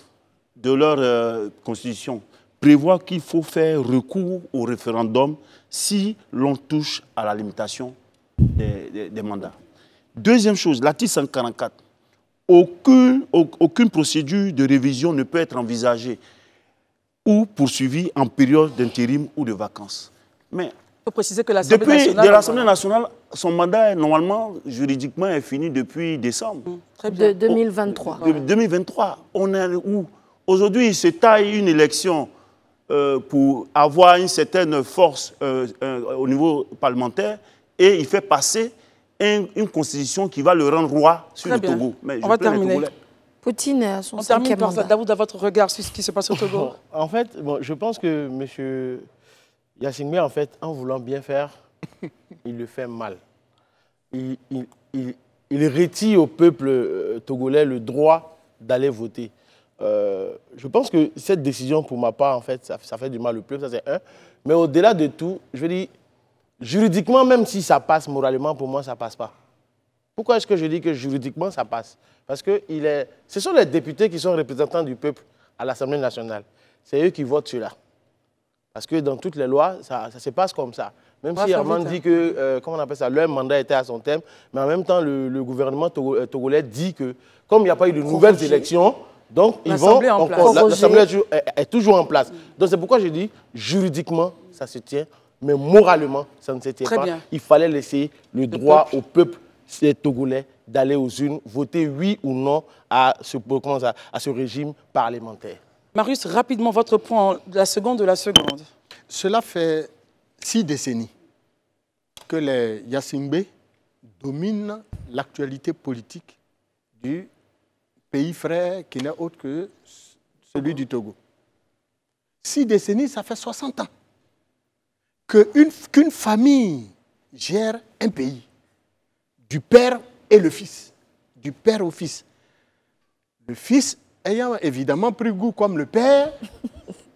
de leur constitution prévoit qu'il faut faire recours au référendum si l'on touche à la limitation des mandats. Deuxième chose, l'article 144. Aucune procédure de révision ne peut être envisagée ou poursuivie en période d'intérim ou de vacances. Mais il faut préciser que l'Assemblée nationale, son mandat, normalement, juridiquement, est fini depuis décembre. Très bien. De 2023. 2023. On est où? Aujourd'hui, il se taille une élection pour avoir une certaine force au niveau parlementaire et il fait passer une constitution qui va le rendre roi sur le Togo. Mais on va terminer. Poutine à son 5e mandat. On termine par Daoud, à votre regard sur ce qui se passe au Togo. En fait, je pense que M. Gnassingbé, en fait, en voulant bien faire, il le fait mal. Il retire au peuple togolais le droit d'aller voter. Je pense que cette décision, pour ma part, en fait, ça fait du mal au peuple, ça c'est un. Mais au-delà de tout, je veux dire, juridiquement, même si ça passe, moralement, pour moi, ça ne passe pas. Pourquoi est-ce que je dis que juridiquement, ça passe? Parce que ce sont les députés qui sont représentants du peuple à l'Assemblée nationale. C'est eux qui votent cela. Parce que dans toutes les lois, ça se passe comme ça. Même si Armand dit que, comment on appelle ça, leur mandat était à son terme, mais en même temps, le gouvernement togolais dit que, comme il n'y a pas eu de nouvelles élections, donc ils vont encore. L'Assemblée est toujours en place. Donc c'est pourquoi je dis, juridiquement, ça se tient, mais moralement, ça ne se tient pas. Il fallait laisser le droit au peuple togolais d'aller aux urnes, voter oui ou non à ce régime parlementaire. Marius, rapidement, votre point, la seconde de la seconde. Cela fait 6 décennies que les Yassingbe dominent l'actualité politique du pays frère qui n'est autre que celui du Togo. 6 décennies, ça fait 60 ans qu'une famille gère un pays, du père et le fils, du père au fils. Le fils ayant évidemment pris goût comme le père,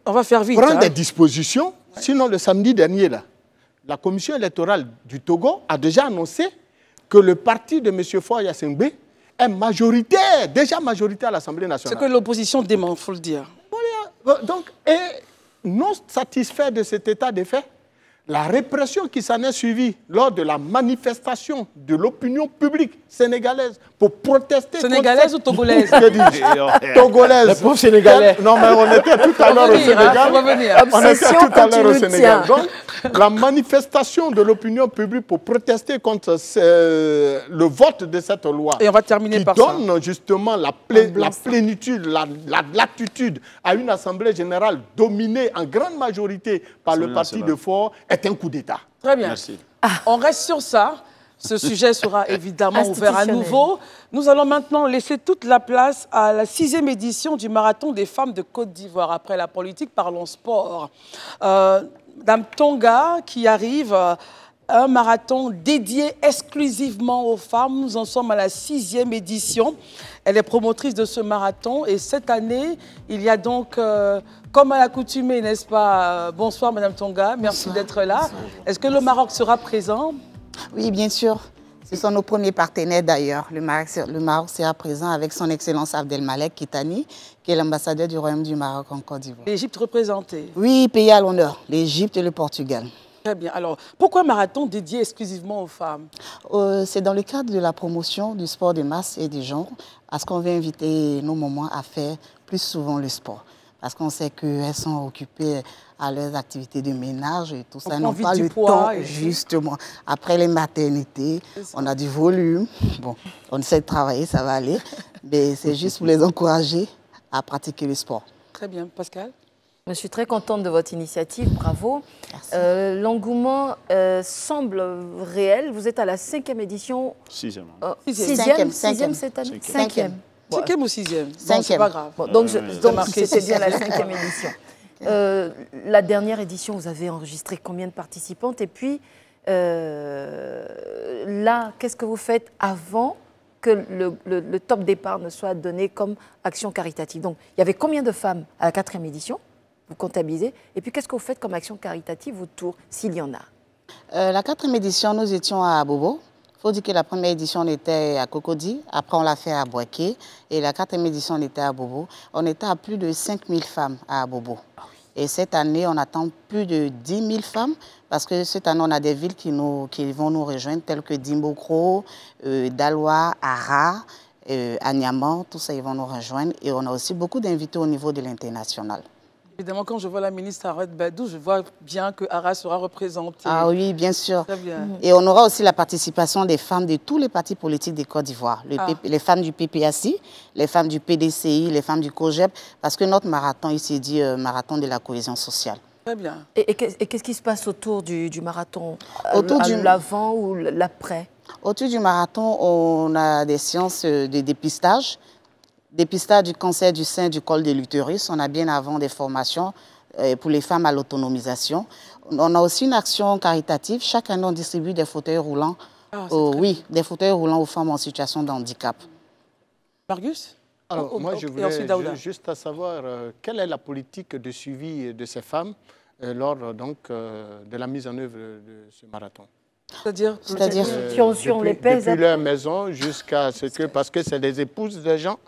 on va faire vite, prend des dispositions. Sinon, le samedi dernier, là, la commission électorale du Togo a déjà annoncé que le parti de M. Faure Yassingbe est majoritaire, déjà majoritaire à l'Assemblée nationale. C'est que l'opposition dément, il faut le dire. Donc, et non satisfait de cet état de fait, la répression qui s'en est suivie lors de la manifestation de l'opinion publique sénégalaise pour protester... Sénégalaise ou togolaise? Que dis-je? Togolaise. Les pauvres Sénégalais. Non, mais on était tout à l'heure au Sénégal. On était tout à l'heure au Sénégal. Donc, la manifestation de l'opinion publique pour protester contre le vote de cette loi. Et on va terminer par ça. Qui donne justement la plénitude, la latitude à une assemblée générale dominée en grande majorité par le parti de Faure est un coup d'État. Très bien. Merci. On reste sur ça. Ce sujet sera évidemment ouvert à nouveau. Nous allons maintenant laisser toute la place à la 6e édition du Marathon des femmes de Côte d'Ivoire. Après la politique, parlons sport. Dame Tonga qui arrive, un marathon dédié exclusivement aux femmes. Nous en sommes à la 6e édition. Elle est promotrice de ce marathon et cette année, il y a donc, comme à l'accoutumée, n'est-ce pas? Bonsoir Madame Tonga, merci d'être là. Est-ce que le Maroc sera présent? Oui, bien sûr. Ce sont nos premiers partenaires d'ailleurs. Le Maroc sera présent avec son Excellence Abdelmalek Kitani, qui est l'ambassadeur du Royaume du Maroc en Côte d'Ivoire. L'Égypte représentée? Oui, pays à l'honneur, l'Égypte et le Portugal. Très bien. Alors, pourquoi un marathon dédié exclusivement aux femmes? C'est dans le cadre de la promotion du sport de masse et des genres, parce qu'on veut inviter nos mamans à faire plus souvent le sport. Parce qu'on sait qu'elles sont occupées à leurs activités de ménage et tout ça. Elles n'ont pas le temps, justement. Après les maternités, on a du volume. Bon, on essaie de travailler, ça va aller. Mais c'est juste pour les encourager à pratiquer le sport. Très bien. Pascal? Je suis très contente de votre initiative, bravo. L'engouement semble réel. Vous êtes à la 5e édition. 6e. 6e cette année. 5e. 5e ou 6e? Bon, c'est pas grave. Bon, donc c'était bien la 5e édition. La dernière édition, vous avez enregistré combien de participantes? Et puis, là, qu'est-ce que vous faites avant que le top départ ne soit donné comme action caritative? Donc, il y avait combien de femmes à la 4e édition? Vous comptabilisez. Et puis, qu'est-ce que vous faites comme action caritative autour, s'il y en a? La 4e édition, nous étions à Bobo. Il faut dire que la première édition, on était à Cocody. Après, on l'a fait à Boaké. Et la 4e édition, on était à Bobo. On était à plus de 5000 femmes à Bobo. Et cette année, on attend plus de 10 000 femmes. Parce que cette année, on a des villes qui vont nous rejoindre, telles que Dimbokro, Daloa, Ara, Agnaman. Tout ça, ils vont nous rejoindre. Et on a aussi beaucoup d'invités au niveau de l'international. Évidemment, quand je vois la ministre Arrête Badou, je vois bien que Ara sera représentée. Ah oui, bien sûr. Très bien. Et on aura aussi la participation des femmes de tous les partis politiques de Côte d'Ivoire. Les femmes du PPACI, les femmes du PDCI, les femmes du COGEP, parce que notre marathon, il s'est dit marathon de la cohésion sociale. Très bien. Et qu'est-ce qui se passe autour du marathon? Autour du l'avant ou l'après? Autour du marathon, on a des séances de dépistage. Dépistage du cancer du sein, du col de l'utérus. On a bien avant des formations pour les femmes à l'autonomisation. On a aussi une action caritative. Chaque année, on distribue des fauteuils roulants. Oui, des fauteuils roulants aux femmes en situation de handicap. Marius? Alors, moi, je voulais juste savoir quelle est la politique de suivi de ces femmes lors de la mise en œuvre de ce marathon. C'est-à-dire si on les pèse depuis leur maison jusqu'à ce que... Parce que c'est des épouses des gens.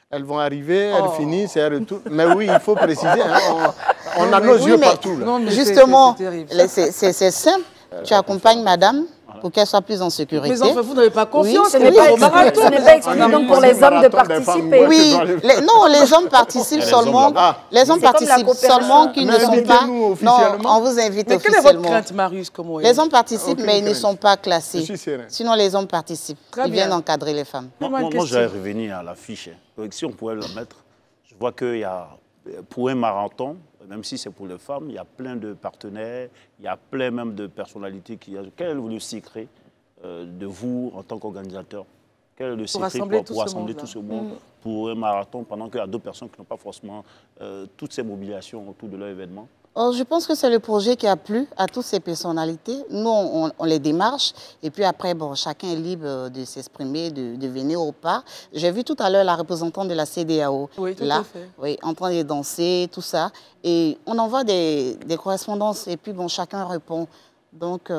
Elles vont arriver, elles finissent, elles retournent. Mais oui, il faut préciser. Hein, On a nos yeux partout. Là. Non, mais Justement, c'est terrible. c'est simple. Tu accompagnes madame pour qu'elle soit plus en sécurité. Mais enfin, vous n'avez pas confiance. Ce n'est pas exclu donc pour les hommes de participer. Oui, non, les hommes participent seulement. Les hommes participent seulement qu'ils ne sont pas. Non, on vous invite mais officiellement. quelle est votre crainte, Marius? Les hommes participent, mais ils ne sont pas classés. Sinon, les hommes participent. Très Ils bien. viennent encadrer les femmes. Moi, je vais revenir à la fiche. Si on pouvait la mettre, je vois qu'il y a, pour un marathon, même si c'est pour les femmes, il y a plein de partenaires, il y a plein même de personnalités qui... Quel est le secret de vous en tant qu'organisateur? Quel est le secret pour rassembler tout ce monde pour un marathon pendant qu'il y a d'autres personnes qui n'ont pas forcément toutes ces mobilisations autour de leur événement? Je pense que c'est le projet qui a plu à toutes ces personnalités. Nous, on les démarche. Et puis après, bon, chacun est libre de s'exprimer, de venir au pas. J'ai vu tout à l'heure la représentante de la CEDEAO, oui, tout là, à fait. oui, en train de danser, tout ça. Et on envoie des correspondances et puis bon, chacun répond. Donc...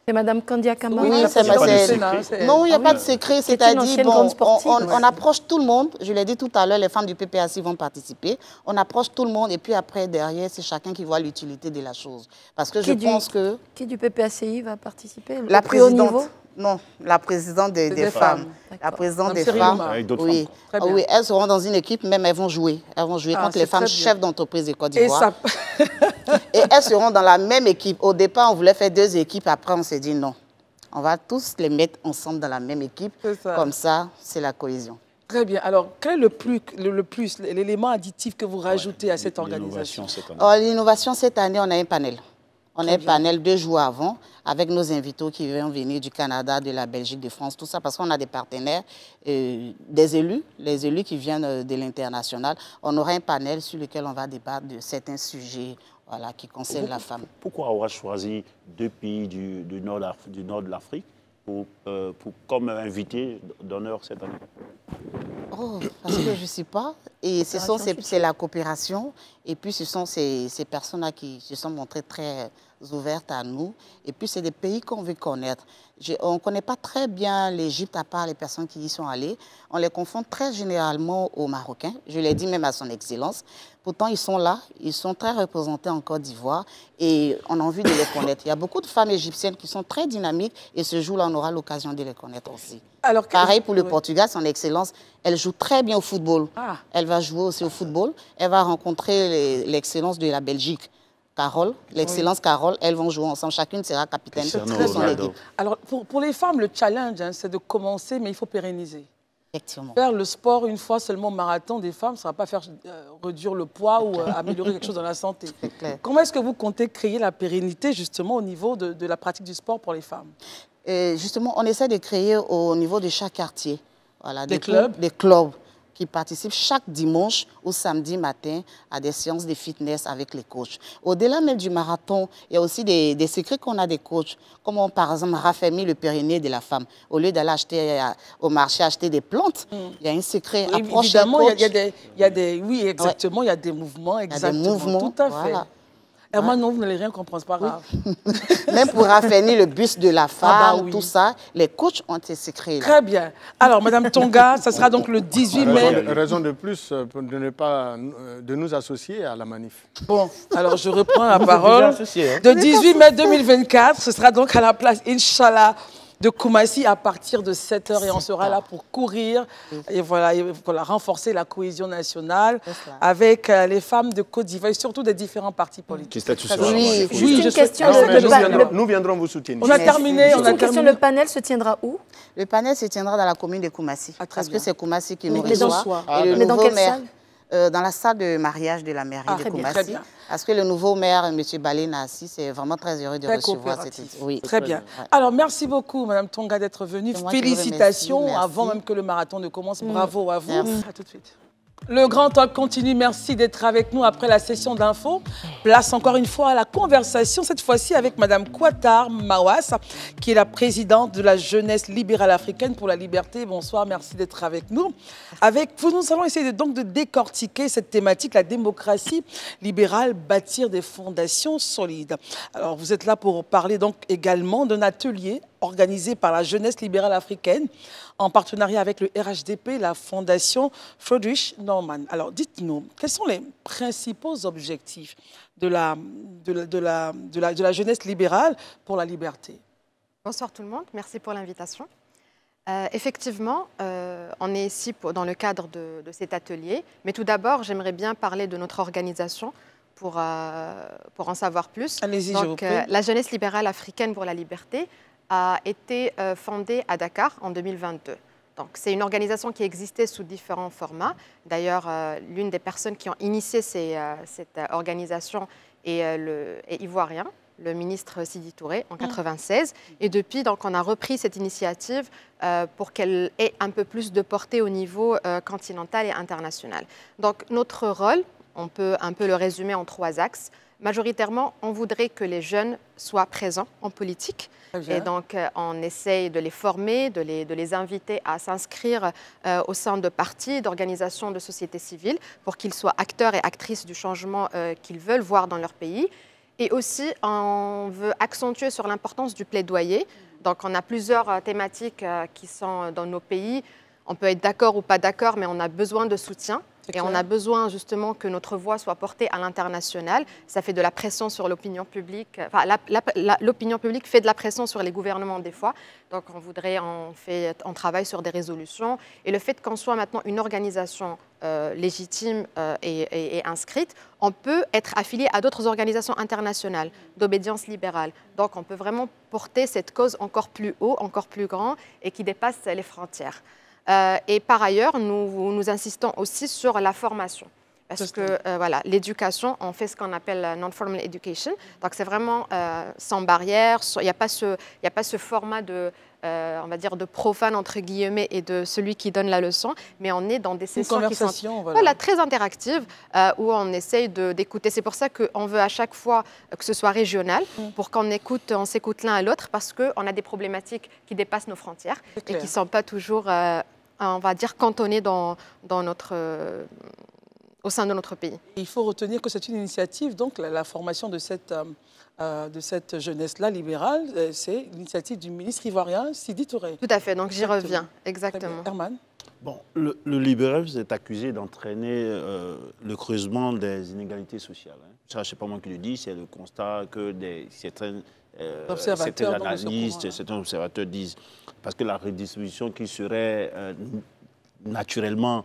C'est Mme Kandia Kamara. Oui, c'est non, il n'y a pas de secret. C'est-à-dire, bon, on approche tout le monde. Je l'ai dit tout à l'heure, les femmes du PPACI vont participer. On approche tout le monde et puis après, derrière, c'est chacun qui voit l'utilité de la chose. Parce que je pense que... Qui du PPACI va participer? La présidente. Non, la présidente des femmes. La présidente des femmes. Oui. Oui, elles seront dans une équipe, même elles vont jouer. Elles vont jouer contre les femmes chefs d'entreprise de Côte d'Ivoire. Et elles seront dans la même équipe. Au départ, on voulait faire 2 équipes. Après, on s'est dit non. On va tous les mettre ensemble dans la même équipe. Comme ça, c'est la cohésion. Très bien. Alors, quel est l'élément additif que vous rajoutez à cette organisation? L'innovation, cette année, on a un panel. On a un panel 2 jours avant avec nos invités qui vont venir du Canada, de la Belgique, de France, tout ça, parce qu'on a des partenaires, des élus, les élus qui viennent de l'international. On aura un panel sur lequel on va débattre de certains sujets qui concernent la femme. Pourquoi avoir choisi 2 pays du nord de l'Afrique comme invité d'honneur cette année? Parce que je ne sais pas. Et c'est la coopération. Et puis, ce sont ces personnes-là qui se sont montrées très ouvertes à nous. Et puis, c'est des pays qu'on veut connaître. On ne connaît pas très bien l'Égypte à part les personnes qui y sont allées. On les confond très généralement aux Marocains. Je l'ai dit même à son Excellence. Pourtant, ils sont là. Ils sont très représentés en Côte d'Ivoire. Et on a envie de les connaître. Il y a beaucoup de femmes égyptiennes qui sont très dynamiques. Et ce jour-là, on aura l'occasion de les connaître aussi. Alors, pareil pour le Portugal, son Excellence, elle joue très bien au football. Elle va jouer aussi au football. Elle va rencontrer l'excellence de la Belgique. Carole, l'excellence Carole, elles vont jouer ensemble. Chacune sera capitaine de son équipe. Alors, pour les femmes, le challenge, c'est de commencer, mais il faut pérenniser. Effectivement. Faire le sport une fois seulement marathon des femmes, ça ne va pas faire réduire le poids ou améliorer quelque chose dans la santé. Comment est-ce que vous comptez créer la pérennité, justement, au niveau de la pratique du sport pour les femmes? Justement, on essaie de créer au niveau de chaque quartier. Voilà, des clubs qui participent chaque dimanche ou samedi matin à des séances de fitness avec les coachs. Au-delà même du marathon, il y a aussi des secrets qu'on a des coachs, comme par exemple raffermir le périnée de la femme. Au lieu d'aller acheter au marché acheter des plantes, il y a un secret. Approche évidemment, il y a des mouvements, exactement. Il y a des mouvements, tout à fait. Voilà. Et moi, non, vous n'allez rien comprendre, c'est pas grave. Même pour raffermir le buste de la femme, tout ça, les coachs ont été secrets. Très bien. Alors, Madame Tonga, ça sera donc le 18 mai. Raison de plus de nous associer à la manif. Bon, alors je reprends la parole. De 18 mai 2024, ce sera donc à la place, Inch'Allah, de Koumassi à partir de 7 h et on sera là pour courir et voilà, renforcer la cohésion nationale avec les femmes de Côte d'Ivoire et surtout des différents partis politiques. Oui, juste une question. Nous viendrons vous soutenir. On a terminé. Une question, le panel se tiendra où? Le panel se tiendra dans la commune de Koumassi. Parce que c'est Koumassi qui nous reçoit. Mais dans quelle salle? Dans la salle de mariage de la mairie de Koumassi. Parce que le nouveau maire, M. Balé Nassi, c'est vraiment très heureux de recevoir cette équipe. Oui, très bien. Alors, merci beaucoup, Mme Tonga, d'être venue. Félicitations avant même que le marathon ne commence. Bravo à vous. À tout de suite. Le Grand Talk continue. Merci d'être avec nous après la session d'infos. Place encore une fois à la conversation, cette fois-ci avec Mme Kouatar Mawas, qui est la présidente de la Jeunesse libérale africaine pour la liberté. Bonsoir, merci d'être avec nous. Avec vous, nous allons essayer donc de décortiquer cette thématique, la démocratie libérale, bâtir des fondations solides. Alors, vous êtes là pour parler donc également d'un atelier organisée par la jeunesse libérale africaine en partenariat avec le RHDP, la Fondation Friedrich Naumann. Alors, dites-nous, quels sont les principaux objectifs de la jeunesse libérale pour la liberté? Bonsoir tout le monde, merci pour l'invitation. Effectivement, on est ici dans le cadre de cet atelier, mais tout d'abord, j'aimerais bien parler de notre organisation pour en savoir plus. Allez-y, je vous prie. La jeunesse libérale africaine pour la liberté a été fondée à Dakar en 2022. Donc, c'est une organisation qui existait sous différents formats. D'ailleurs, l'une des personnes qui ont initié cette organisation est ivoirien, le ministre Sidi Touré, en 1996. Et depuis, donc, on a repris cette initiative pour qu'elle ait un peu plus de portée au niveau continental et international. Donc, notre rôle, on peut un peu le résumer en 3 axes. Majoritairement, on voudrait que les jeunes soient présents en politique. Et donc, on essaye de les former, de les inviter à s'inscrire au sein de partis, d'organisations de société civile pour qu'ils soient acteurs et actrices du changement qu'ils veulent voir dans leur pays. Et aussi, on veut accentuer sur l'importance du plaidoyer. Donc, on a plusieurs thématiques qui sont dans nos pays. On peut être d'accord ou pas d'accord, mais on a besoin de soutien. Et on a besoin justement que notre voix soit portée à l'international. Ça fait de la pression sur l'opinion publique. Enfin, l'opinion publique fait de la pression sur les gouvernements des fois. Donc on travaille sur des résolutions. Et le fait qu'on soit maintenant une organisation légitime et inscrite, on peut être affilié à d'autres organisations internationales d'obédience libérale. Donc on peut vraiment porter cette cause encore plus haut, encore plus grand et qui dépasse les frontières. Et par ailleurs, nous insistons aussi sur la formation. Parce que voilà, l'éducation, on fait ce qu'on appelle non-formal education. Donc c'est vraiment sans barrière. Il n'y a pas ce format de, on va dire, de profane entre guillemets et de celui qui donne la leçon. Mais on est dans des sessions qui sont très interactives où on essaye d'écouter. C'est pour ça qu'on veut à chaque fois que ce soit régional pour qu'on s'écoute l'un à l'autre parce qu'on a des problématiques qui dépassent nos frontières et qui ne sont pas toujours, on va dire, cantonnées au sein de notre pays. Il faut retenir que c'est une initiative, donc la formation de cette jeunesse-là libérale, c'est l'initiative du ministre ivoirien Sidi Touré. Tout à fait, donc j'y reviens, exactement. Herman? Bon, le libéralisme est accusé d'entraîner le creusement des inégalités sociales. Ça, ce n'est pas moi qui le dis, c'est le constat que certains analystes, certains observateurs disent. Parce que la redistribution qui serait naturellement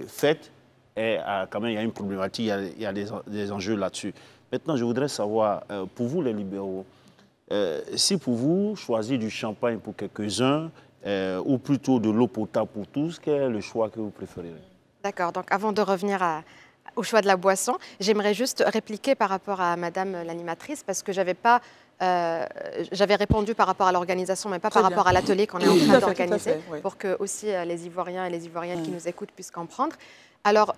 faite, quand même, il y a une problématique, il y a des enjeux là-dessus. Maintenant, je voudrais savoir, pour vous les libéraux, si pour vous, choisir du champagne pour quelques-uns, ou plutôt de l'eau potable pour tous, quel est le choix que vous préférez? D'accord, donc avant de revenir au choix de la boisson, j'aimerais juste répliquer par rapport à Madame l'animatrice, parce que j'avais répondu par rapport à l'organisation, mais pas par rapport à l'atelier qu'on est en train d'organiser, pour que aussi les Ivoiriens et les Ivoiriennes qui nous écoutent puissent comprendre. Alors,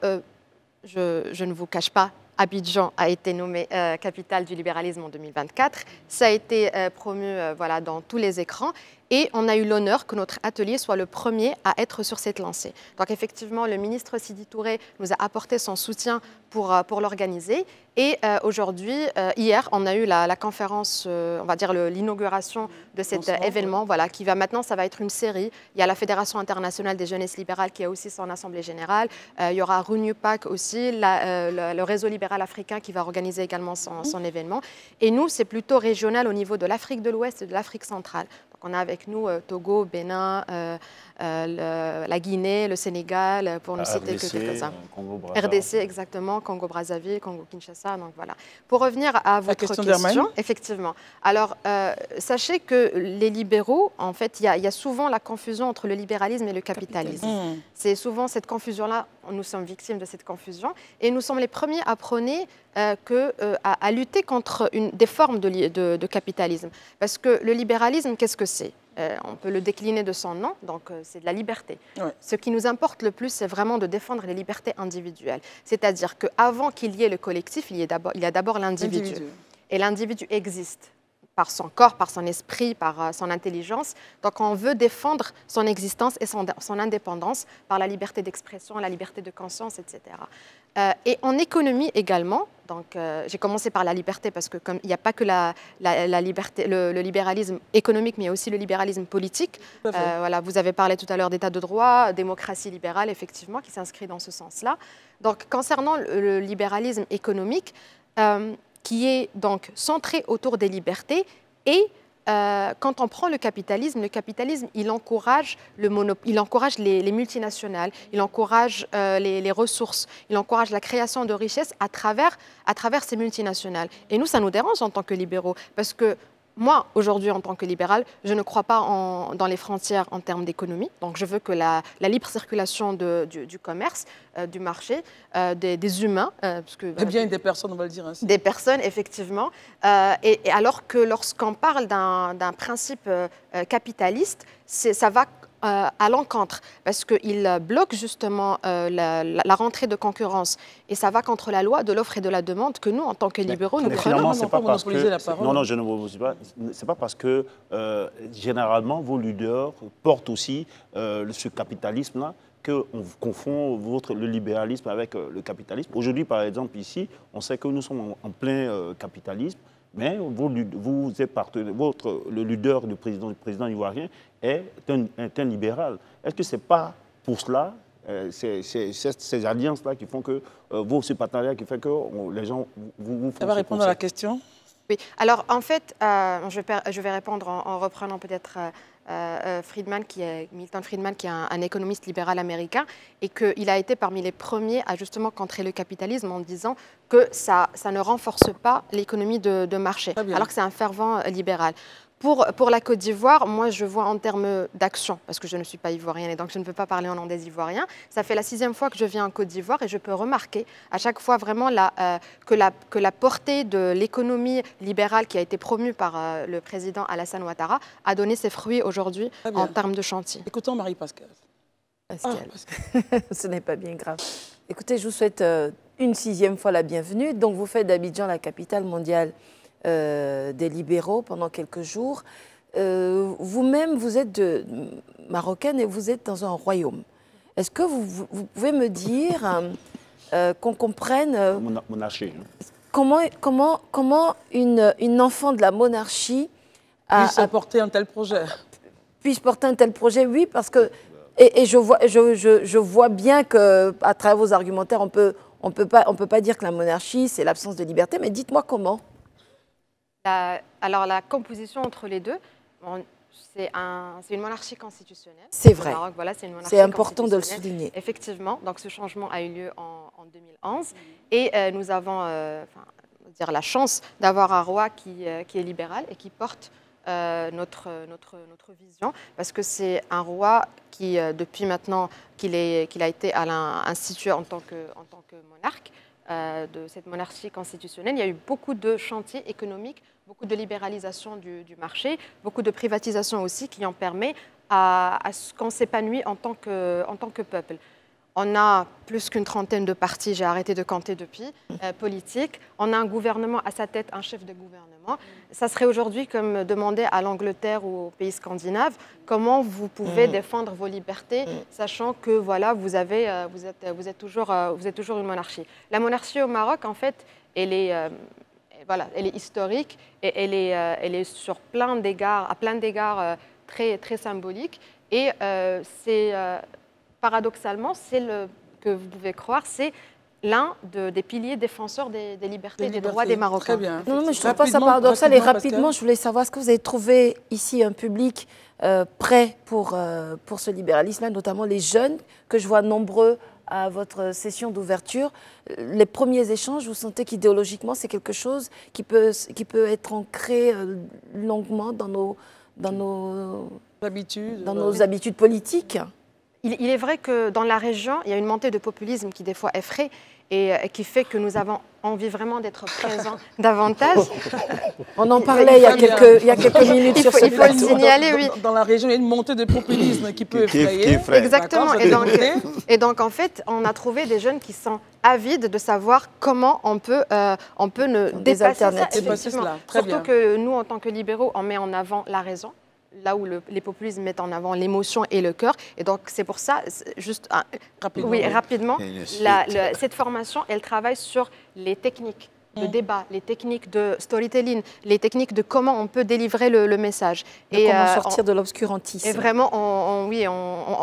je ne vous cache pas, Abidjan a été nommée capitale du libéralisme en 2024. Ça a été promu voilà, dans tous les écrans. Et on a eu l'honneur que notre atelier soit le premier à être sur cette lancée. Donc effectivement, le ministre Sidi Touré nous a apporté son soutien pour l'organiser. Et aujourd'hui, hier, on a eu la conférence, on va dire l'inauguration de cet événement, voilà, qui va maintenant, ça va être une série. Il y a la Fédération internationale des jeunesses libérales qui a aussi son assemblée générale. Il y aura RUNUPAC aussi, le réseau libéral africain qui va organiser également son événement. Et nous, c'est plutôt régional au niveau de l'Afrique de l'Ouest et de l'Afrique centrale. Donc on a avec nous Togo, Bénin, la Guinée, le Sénégal, pour ne citer que quelques-uns. RDC, exactement, Congo-Brazzaville, Congo-Kinshasa, donc voilà. Pour revenir à votre question, effectivement. Alors, sachez que les libéraux, en fait, il y a souvent la confusion entre le libéralisme et le capitalisme. C'est souvent cette confusion-là, nous sommes victimes de cette confusion, et nous sommes les premiers à prôner à lutter contre des formes de capitalisme. Parce que le libéralisme, qu'est-ce que c'est ? On peut le décliner de son nom, donc c'est de la liberté. Ouais. Ce qui nous importe le plus, c'est vraiment de défendre les libertés individuelles. C'est-à-dire qu'avant qu'il y ait le collectif, il y a d'abord l'individu. Et l'individu existe par son corps, par son esprit, par son intelligence. Donc on veut défendre son existence et son indépendance par la liberté d'expression, la liberté de conscience, etc. Et en économie également, donc j'ai commencé par la liberté parce que comme il n'y a pas que la liberté, le libéralisme économique, mais il y a aussi le libéralisme politique. Voilà, vous avez parlé tout à l'heure d'état de droit, démocratie libérale, effectivement, qui s'inscrit dans ce sens-là. Donc concernant le libéralisme économique, qui est donc centré autour des libertés et quand on prend le capitalisme, il encourage les multinationales, il encourage les ressources, il encourage la création de richesses à travers ces multinationales. Et nous, ça nous dérange en tant que libéraux, parce que moi, aujourd'hui, en tant que libéral, je ne crois pas dans les frontières en termes d'économie. Donc, je veux que la libre circulation du commerce, du marché, des humains. Parce que, bien des personnes, on va le dire ainsi. Des personnes, effectivement. Et alors que lorsqu'on parle d'un principe capitaliste, ça va à l'encontre, parce qu'il bloque justement la rentrée de concurrence. Et ça va contre la loi de l'offre et de la demande que nous, en tant que libéraux, nous prenons. Finalement, c'est pas parce que... Non, je ne vous dis pas. C'est pas parce que, généralement, vos leaders portent aussi ce capitalisme-là qu'on confond le libéralisme avec le capitalisme. Aujourd'hui, par exemple, ici, on sait que nous sommes en plein capitalisme, mais le leader du président ivoirien est un libéral. Est-ce que ce n'est pas pour cela, ces alliances-là qui font que, ces partenariats qui font que les gens vous font... Ça va répondre à la question? Oui, alors en fait, je vais répondre en reprenant peut-être Milton Friedman, qui est un économiste libéral américain, et qu'il a été parmi les premiers à justement contrer le capitalisme en disant que ça ne renforce pas l'économie de marché, alors que c'est un fervent libéral. Pour la Côte d'Ivoire, moi je vois en termes d'action, parce que je ne suis pas ivoirienne et donc je ne peux pas parler au nom des Ivoiriens. Ça fait la 6e fois que je viens en Côte d'Ivoire et je peux remarquer à chaque fois vraiment que la portée de l'économie libérale qui a été promue par le président Alassane Ouattara a donné ses fruits aujourd'hui en termes de chantier. Écoutons Marie-Pascale. Ce n'est pas bien grave. Écoutez, je vous souhaite une 6e fois la bienvenue. Donc vous faites d'Abidjan la capitale mondiale des libéraux pendant quelques jours. Vous-même, vous êtes marocaine et vous êtes dans un royaume. Est-ce que vous pouvez me dire qu'on comprenne monarchie. Comment une enfant de la monarchie puisse porter un tel projet? Puisse porter un tel projet, oui, parce que et je vois bien qu'à travers vos argumentaires, on peut pas dire que la monarchie c'est l'absence de liberté, mais dites-moi comment. Alors la composition entre les deux, c'est une monarchie constitutionnelle. C'est vrai. Maroc, voilà, c'est important de le souligner. Effectivement, donc ce changement a eu lieu en 2011 et nous avons la chance d'avoir un roi qui est libéral et qui porte notre vision, parce que c'est un roi qui, depuis maintenant qu'il a été institué en tant que monarque, de cette monarchie constitutionnelle, il y a eu beaucoup de chantiers économiques, beaucoup de libéralisation du marché, beaucoup de privatisation aussi qui en permet à ce qu'on s'épanouisse en tant que peuple. On a plus qu'une trentaine de partis, j'ai arrêté de compter depuis, politiques. On a un gouvernement à sa tête, un chef de gouvernement. Ça serait aujourd'hui comme demander à l'Angleterre ou aux pays scandinaves comment vous pouvez défendre vos libertés, sachant que voilà, vous êtes toujours une monarchie. La monarchie au Maroc, en fait, elle est historique et elle est sur à plein d'égards très, très symbolique. Et paradoxalement, que vous pouvez croire, c'est l'un des piliers défenseurs des libertés et des droits des Marocains. Très bien. Non, mais je ne trouve pas ça paradoxal. Et rapidement, je voulais savoir, est-ce que vous avez trouvé ici un public prêt pour ce libéralisme-là, notamment les jeunes, que je vois nombreux à votre session d'ouverture. Les premiers échanges, vous sentez qu'idéologiquement, c'est quelque chose qui peut être ancré longuement dans nos habitudes politiques? Il est vrai que dans la région, il y a une montée de populisme qui des fois effraie et qui fait que nous avons envie vraiment d'être présent davantage. On en parlait il y a quelques minutes sur ce Il faut le signaler, oui. Dans la région, il y a une montée de populisme qui peut effrayer. Exactement. Et donc, en fait, on a trouvé des jeunes qui sont avides de savoir comment on peut dépasser ça. Surtout que nous, en tant que libéraux, on met en avant la raison, là où les populismes mettent en avant l'émotion et le cœur. Et donc, c'est pour ça, juste rapidement, cette formation, elle travaille sur les techniques de débat, les techniques de storytelling, les techniques de comment on peut délivrer le message. Et comment sortir de l'obscurantisme. Et vraiment,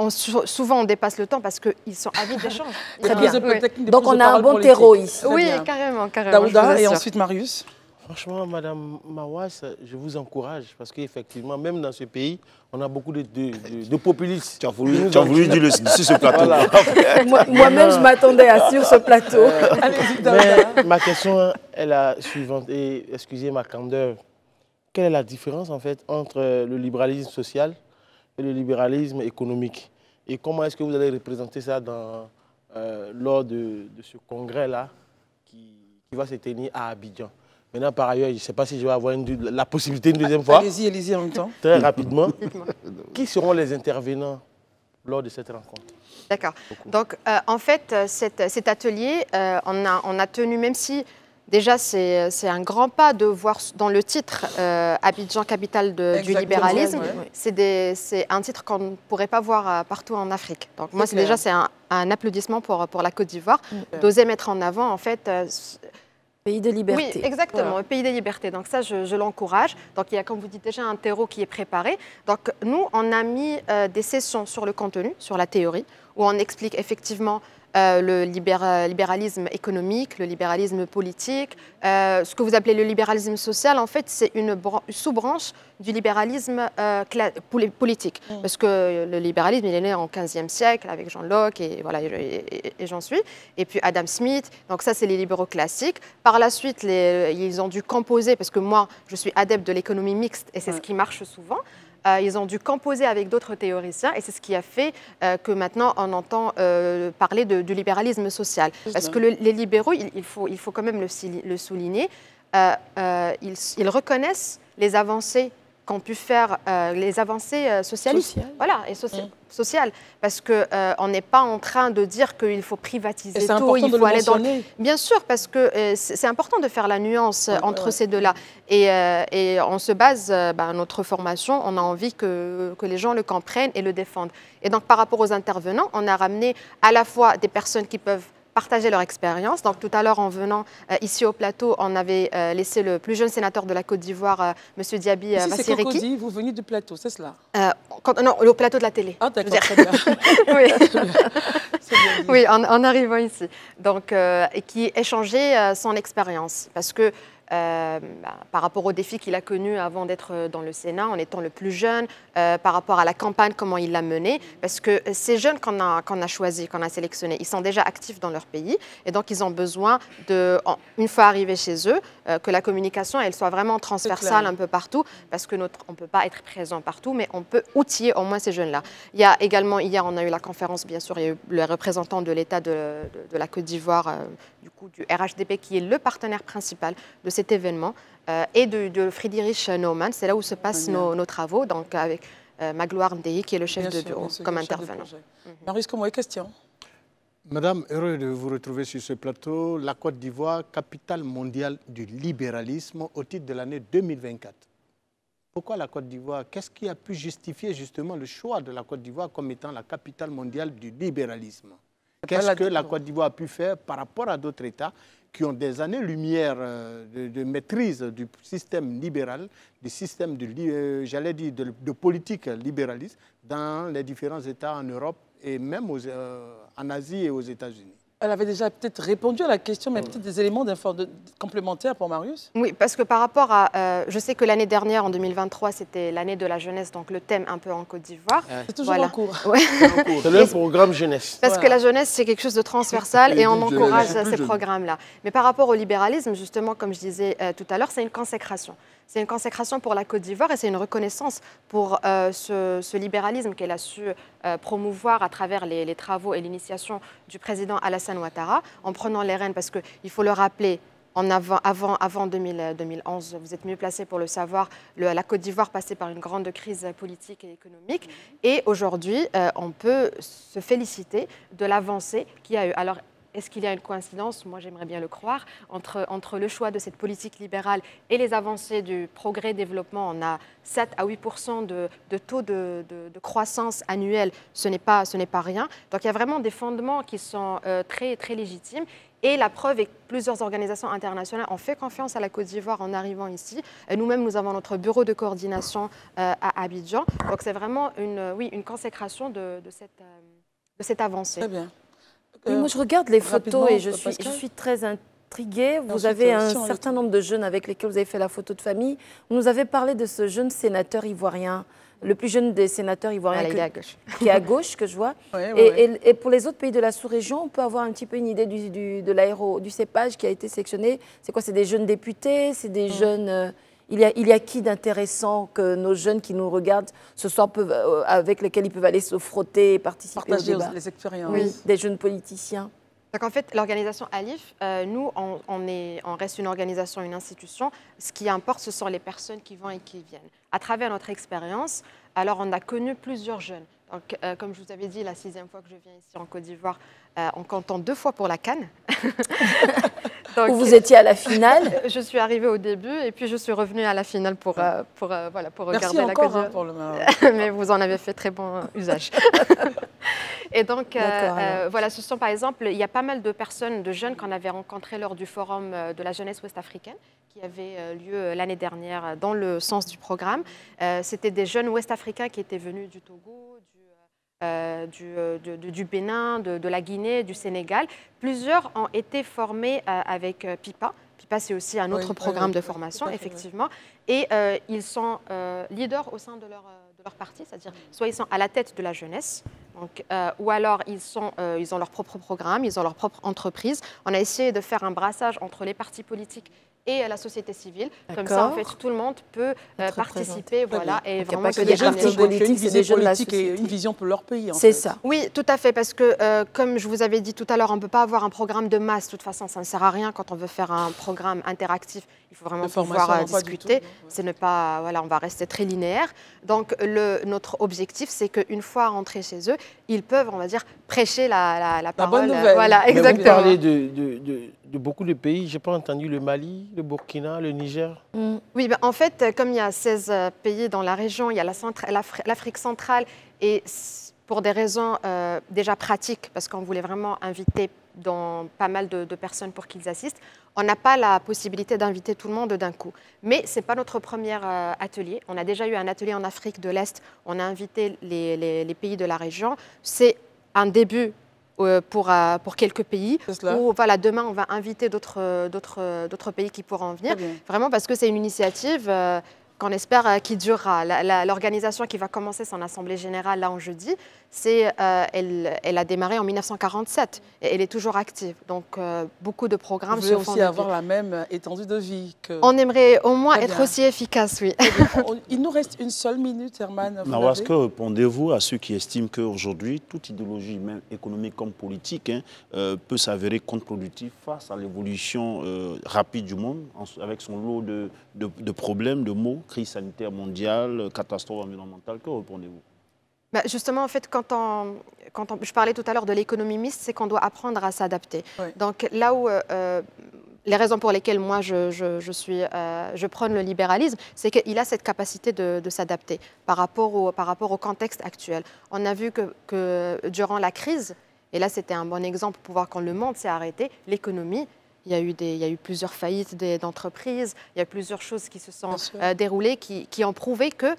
souvent, on dépasse le temps parce qu'ils sont avides d'échange. Très bien. Donc, on a un bon terreau ici. Oui, carrément. Daouda et ensuite Marius. Franchement, Madame Mawas, je vous encourage parce qu'effectivement, même dans ce pays, on a beaucoup de populistes. Tu as voulu dire sur ce plateau. Voilà. Moi-même, je m'attendais à sur ce plateau. Mais ma question est la suivante, et excusez ma candeur. Quelle est la différence en fait entre le libéralisme social et le libéralisme économique? Et comment est-ce que vous allez représenter ça lors de ce congrès-là qui va se tenir à Abidjan? Maintenant, par ailleurs, je ne sais pas si je vais avoir la possibilité une deuxième fois. Allez-y en même temps. Très rapidement. Qui seront les intervenants lors de cette rencontre? D'accord. Donc, en fait, cet atelier, on a tenu, même si déjà c'est un grand pas de voir dans le titre Abidjan, capitale du libéralisme. Ouais. C'est un titre qu'on ne pourrait pas voir partout en Afrique. Donc, moi, c'est un applaudissement pour la Côte d'Ivoire d'oser mettre en avant, en fait... Pays de liberté. Oui, exactement, voilà. Pays de liberté. Donc ça, je l'encourage. Donc il y a, comme vous dites, déjà un terreau qui est préparé. Donc nous, on a mis des sessions sur le contenu, sur la théorie, où on explique effectivement le libéralisme économique, le libéralisme politique. Ce que vous appelez le libéralisme social, en fait, c'est une sous-branche du libéralisme politique. Parce que le libéralisme, il est né en 15e siècle avec Jean Locke et j'en suis. Et puis Adam Smith. Donc ça, c'est les libéraux classiques. Par la suite, ils ont dû composer, parce que moi, je suis adepte de l'économie mixte et c'est ce qui marche souvent. Ils ont dû composer avec d'autres théoriciens et c'est ce qui a fait que maintenant on entend parler du libéralisme social. Parce que les libéraux, il faut quand même le souligner, ils reconnaissent les avancées qu'ont pu faire les avancées socialistes. Voilà, et sociales. Parce qu'on n'est pas en train de dire qu'il faut privatiser tout. C'est important de le mentionner. Bien sûr, parce que c'est important de faire la nuance entre ces deux-là. Et on se base, notre formation, on a envie que les gens le comprennent et le défendent. Et donc, par rapport aux intervenants, on a ramené à la fois des personnes qui peuvent partager leur expérience. Donc tout à l'heure, en venant ici au plateau, on avait laissé le plus jeune sénateur de la Côte d'Ivoire, M. Diaby Bassiriki. C'est vous venez du plateau, c'est cela? Non, au plateau de la télé. Ah d'accord, très bien. Oui, en arrivant ici. Donc, et qui échangeait son expérience. Parce que par rapport aux défis qu'il a connus avant d'être dans le Sénat, en étant le plus jeune, par rapport à la campagne, comment il l'a menée. Parce que ces jeunes qu'on a choisis, qu'on a sélectionnés, ils sont déjà actifs dans leur pays. Et donc, ils ont besoin, une fois arrivés chez eux, que la communication, elle soit vraiment transversale un peu partout. Parce que on ne peut pas être présent partout, mais on peut outiller au moins ces jeunes-là. Il y a également, hier, on a eu la conférence, bien sûr, il y a eu le représentant de l'État de la Côte d'Ivoire, du RHDP, qui est le partenaire principal de cet événement, et de Friedrich Naumann. C'est là où se passent nos travaux, donc avec Magloire Mdehi, qui est le chef de bureau, comme intervenant. Marius, comment est question? Madame, heureux de vous retrouver sur ce plateau. La Côte d'Ivoire, capitale mondiale du libéralisme au titre de l'année 2024. Pourquoi la Côte d'Ivoire? Qu'est-ce qui a pu justifier justement le choix de la Côte d'Ivoire comme étant la capitale mondiale du libéralisme? Qu'est-ce que la Côte d'Ivoire a pu faire par rapport à d'autres États qui ont des années-lumière de maîtrise du système libéral, du système de politique libéraliste dans les différents États en Europe et même en Asie et aux États-Unis? Elle avait déjà peut-être répondu à la question, mais peut-être des éléments complémentaires pour Marius? Oui, parce que par rapport à... je sais que l'année dernière, en 2023, c'était l'année de la jeunesse, donc le thème un peu en Côte d'Ivoire. C'est toujours en cours. Ouais. C'est le programme jeunesse. Parce que la jeunesse, c'est quelque chose de transversal et on encourage ces programmes-là. Mais par rapport au libéralisme, justement, comme je disais tout à l'heure, c'est une consécration. C'est une consécration pour la Côte d'Ivoire et c'est une reconnaissance pour ce libéralisme qu'elle a su promouvoir à travers les travaux et l'initiation du président Alassane Ouattara en prenant les rênes. Parce qu'il faut le rappeler, Avant 2011, vous êtes mieux placé pour le savoir, la Côte d'Ivoire passait par une grande crise politique et économique. Et aujourd'hui, on peut se féliciter de l'avancée qu'il y a eu. Alors, est-ce qu'il y a une coïncidence? Moi, j'aimerais bien le croire. Entre le choix de cette politique libérale et les avancées du progrès-développement, on a 7 à 8% de taux de croissance annuelle. Ce n'est pas rien. Donc, il y a vraiment des fondements qui sont très, très légitimes. Et la preuve est que plusieurs organisations internationales ont fait confiance à la Côte d'Ivoire en arrivant ici. Nous-mêmes, nous avons notre bureau de coordination à Abidjan. Donc, c'est vraiment une consécration de cette avancée. Très bien. Oui, moi, je regarde les photos et je Pascal, suis très intriguée. Vous avez un certain nombre de jeunes avec lesquels vous avez fait la photo de famille. Vous nous avez parlé de ce jeune sénateur ivoirien, le plus jeune des sénateurs ivoiriens qui est à gauche, que je vois. Et pour les autres pays de la sous-région, on peut avoir un petit peu une idée du cépage qui a été sélectionné. C'est quoi? C'est des jeunes députés? C'est des jeunes... Il y a qui d'intéressant que nos jeunes qui nous regardent ce soir avec lesquels ils peuvent aller se frotter et participer partager au débat? les expériences. Oui, des jeunes politiciens. Donc en fait, l'organisation ALIF, nous, on reste une organisation, une institution. Ce qui importe, ce sont les personnes qui vont et qui viennent. À travers notre expérience, alors on a connu plusieurs jeunes. Donc, comme je vous avais dit, la 6e fois que je viens ici en Côte d'Ivoire, en comptant 2 fois pour la CAN. Donc, où vous étiez à la finale? Je suis arrivée au début et puis je suis revenue à la finale pour regarder la Côte d'Ivoire. Pour le Mais vous en avez fait très bon usage. Et donc, voilà, ce sont par exemple, il y a pas mal de personnes, de jeunes qu'on avait rencontrés lors du forum de la jeunesse ouest-africaine qui avait lieu l'année dernière dans le sens du programme. C'était des jeunes ouest-africains qui étaient venus du Togo, du Bénin, de la Guinée, du Sénégal. Plusieurs ont été formés avec PIPA. PIPA, c'est aussi un autre programme de formation, effectivement. Et ils sont leaders au sein de leur parti, c'est-à-dire soit ils sont à la tête de la jeunesse, donc, ou alors ils ont leur propre programme, ils ont leur propre entreprise. On a essayé de faire un brassage entre les partis politiques et la société civile. Comme ça, en fait, tout le monde peut participer. Voilà, et vraiment, que des jeunes politiques, c'est des jeunes de la société. Et une vision pour leur pays. C'est ça. Oui, tout à fait, parce que, comme je vous avais dit tout à l'heure, on ne peut pas avoir un programme de masse. De toute façon, ça ne sert à rien quand on veut faire un programme interactif. Il faut vraiment pouvoir discuter. C'est ne pas, voilà, on va rester très linéaire. Donc, notre objectif, c'est qu'une fois rentrés chez eux, ils peuvent, on va dire, prêcher la parole. Bonne nouvelle. Voilà, exactement. Vous parlez de beaucoup de pays. Je n'ai pas entendu le Mali, le Burkina, le Niger. Oui, ben, en fait, comme il y a 16 pays dans la région, il y a l'Afrique centrale et pour des raisons déjà pratiques, parce qu'on voulait vraiment inviter pas mal de personnes pour qu'ils assistent, on n'a pas la possibilité d'inviter tout le monde d'un coup. Mais ce n'est pas notre premier atelier. On a déjà eu un atelier en Afrique de l'Est. On a invité les pays de la région. C'est un début pour quelques pays. Où, voilà, demain, on va inviter d'autres pays qui pourront venir. Vraiment parce que c'est une initiative qu'on espère qui durera. L'organisation qui va commencer son assemblée générale là en jeudi, elle a démarré en 1947 et elle est toujours active. Donc beaucoup de programmes se font. Vous voulez aussi avoir la même étendue de vie que... On aimerait au moins être aussi efficace, oui. Il nous reste une seule minute, Herman. Est-ce que répondez-vous à ceux qui estiment qu'aujourd'hui, toute idéologie, même économique comme politique, peut s'avérer contre-productive face à l'évolution rapide du monde, avec son lot de problèmes, de maux, crise sanitaire mondiale, catastrophe environnementale? Que répondez-vous? Bah justement, en fait, je parlais tout à l'heure de l'économie mixte, c'est qu'on doit apprendre à s'adapter. Oui. Donc là où les raisons pour lesquelles moi je prône le libéralisme, c'est qu'il a cette capacité de s'adapter par rapport au contexte actuel. On a vu que durant la crise, et là c'était un bon exemple pour voir quand le monde s'est arrêté, l'économie, il y a eu plusieurs faillites d'entreprises, il y a plusieurs choses qui se sont déroulées qui ont prouvé que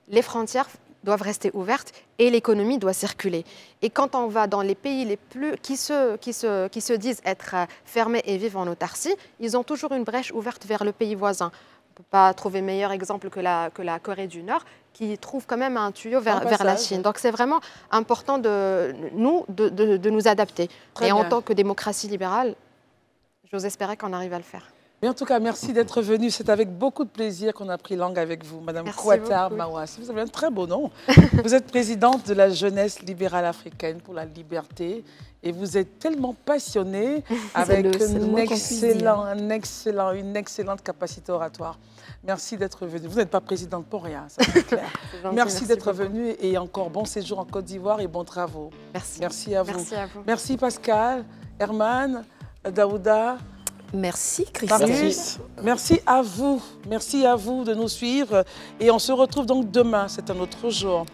les frontières doivent rester ouvertes et l'économie doit circuler. Et quand on va dans les pays qui se disent être fermés et vivent en autarcie, ils ont toujours une brèche ouverte vers le pays voisin. On ne peut pas trouver meilleur exemple que la Corée du Nord, qui trouve quand même un tuyau vers la Chine. Donc c'est vraiment important de nous adapter. Et en tant que démocratie libérale, j'ose espérer qu'on arrive à le faire. Mais en tout cas, merci d'être venu. C'est avec beaucoup de plaisir qu'on a pris langue avec vous, Madame Merci Kouatar beaucoup. Mawassi. Vous avez un très beau nom. Vous êtes présidente de la jeunesse libérale africaine pour la liberté et vous êtes tellement passionnée avec une excellente capacité oratoire. Merci d'être venue. Vous n'êtes pas présidente pour rien, ça c'est clair. Merci d'être venue et encore bon séjour en Côte d'Ivoire et bons travaux. Merci. Merci à vous. Merci à vous. Merci Pascal, Herman, Daouda. Merci Christelle. Merci à vous de nous suivre et on se retrouve donc demain, c'est un autre jour.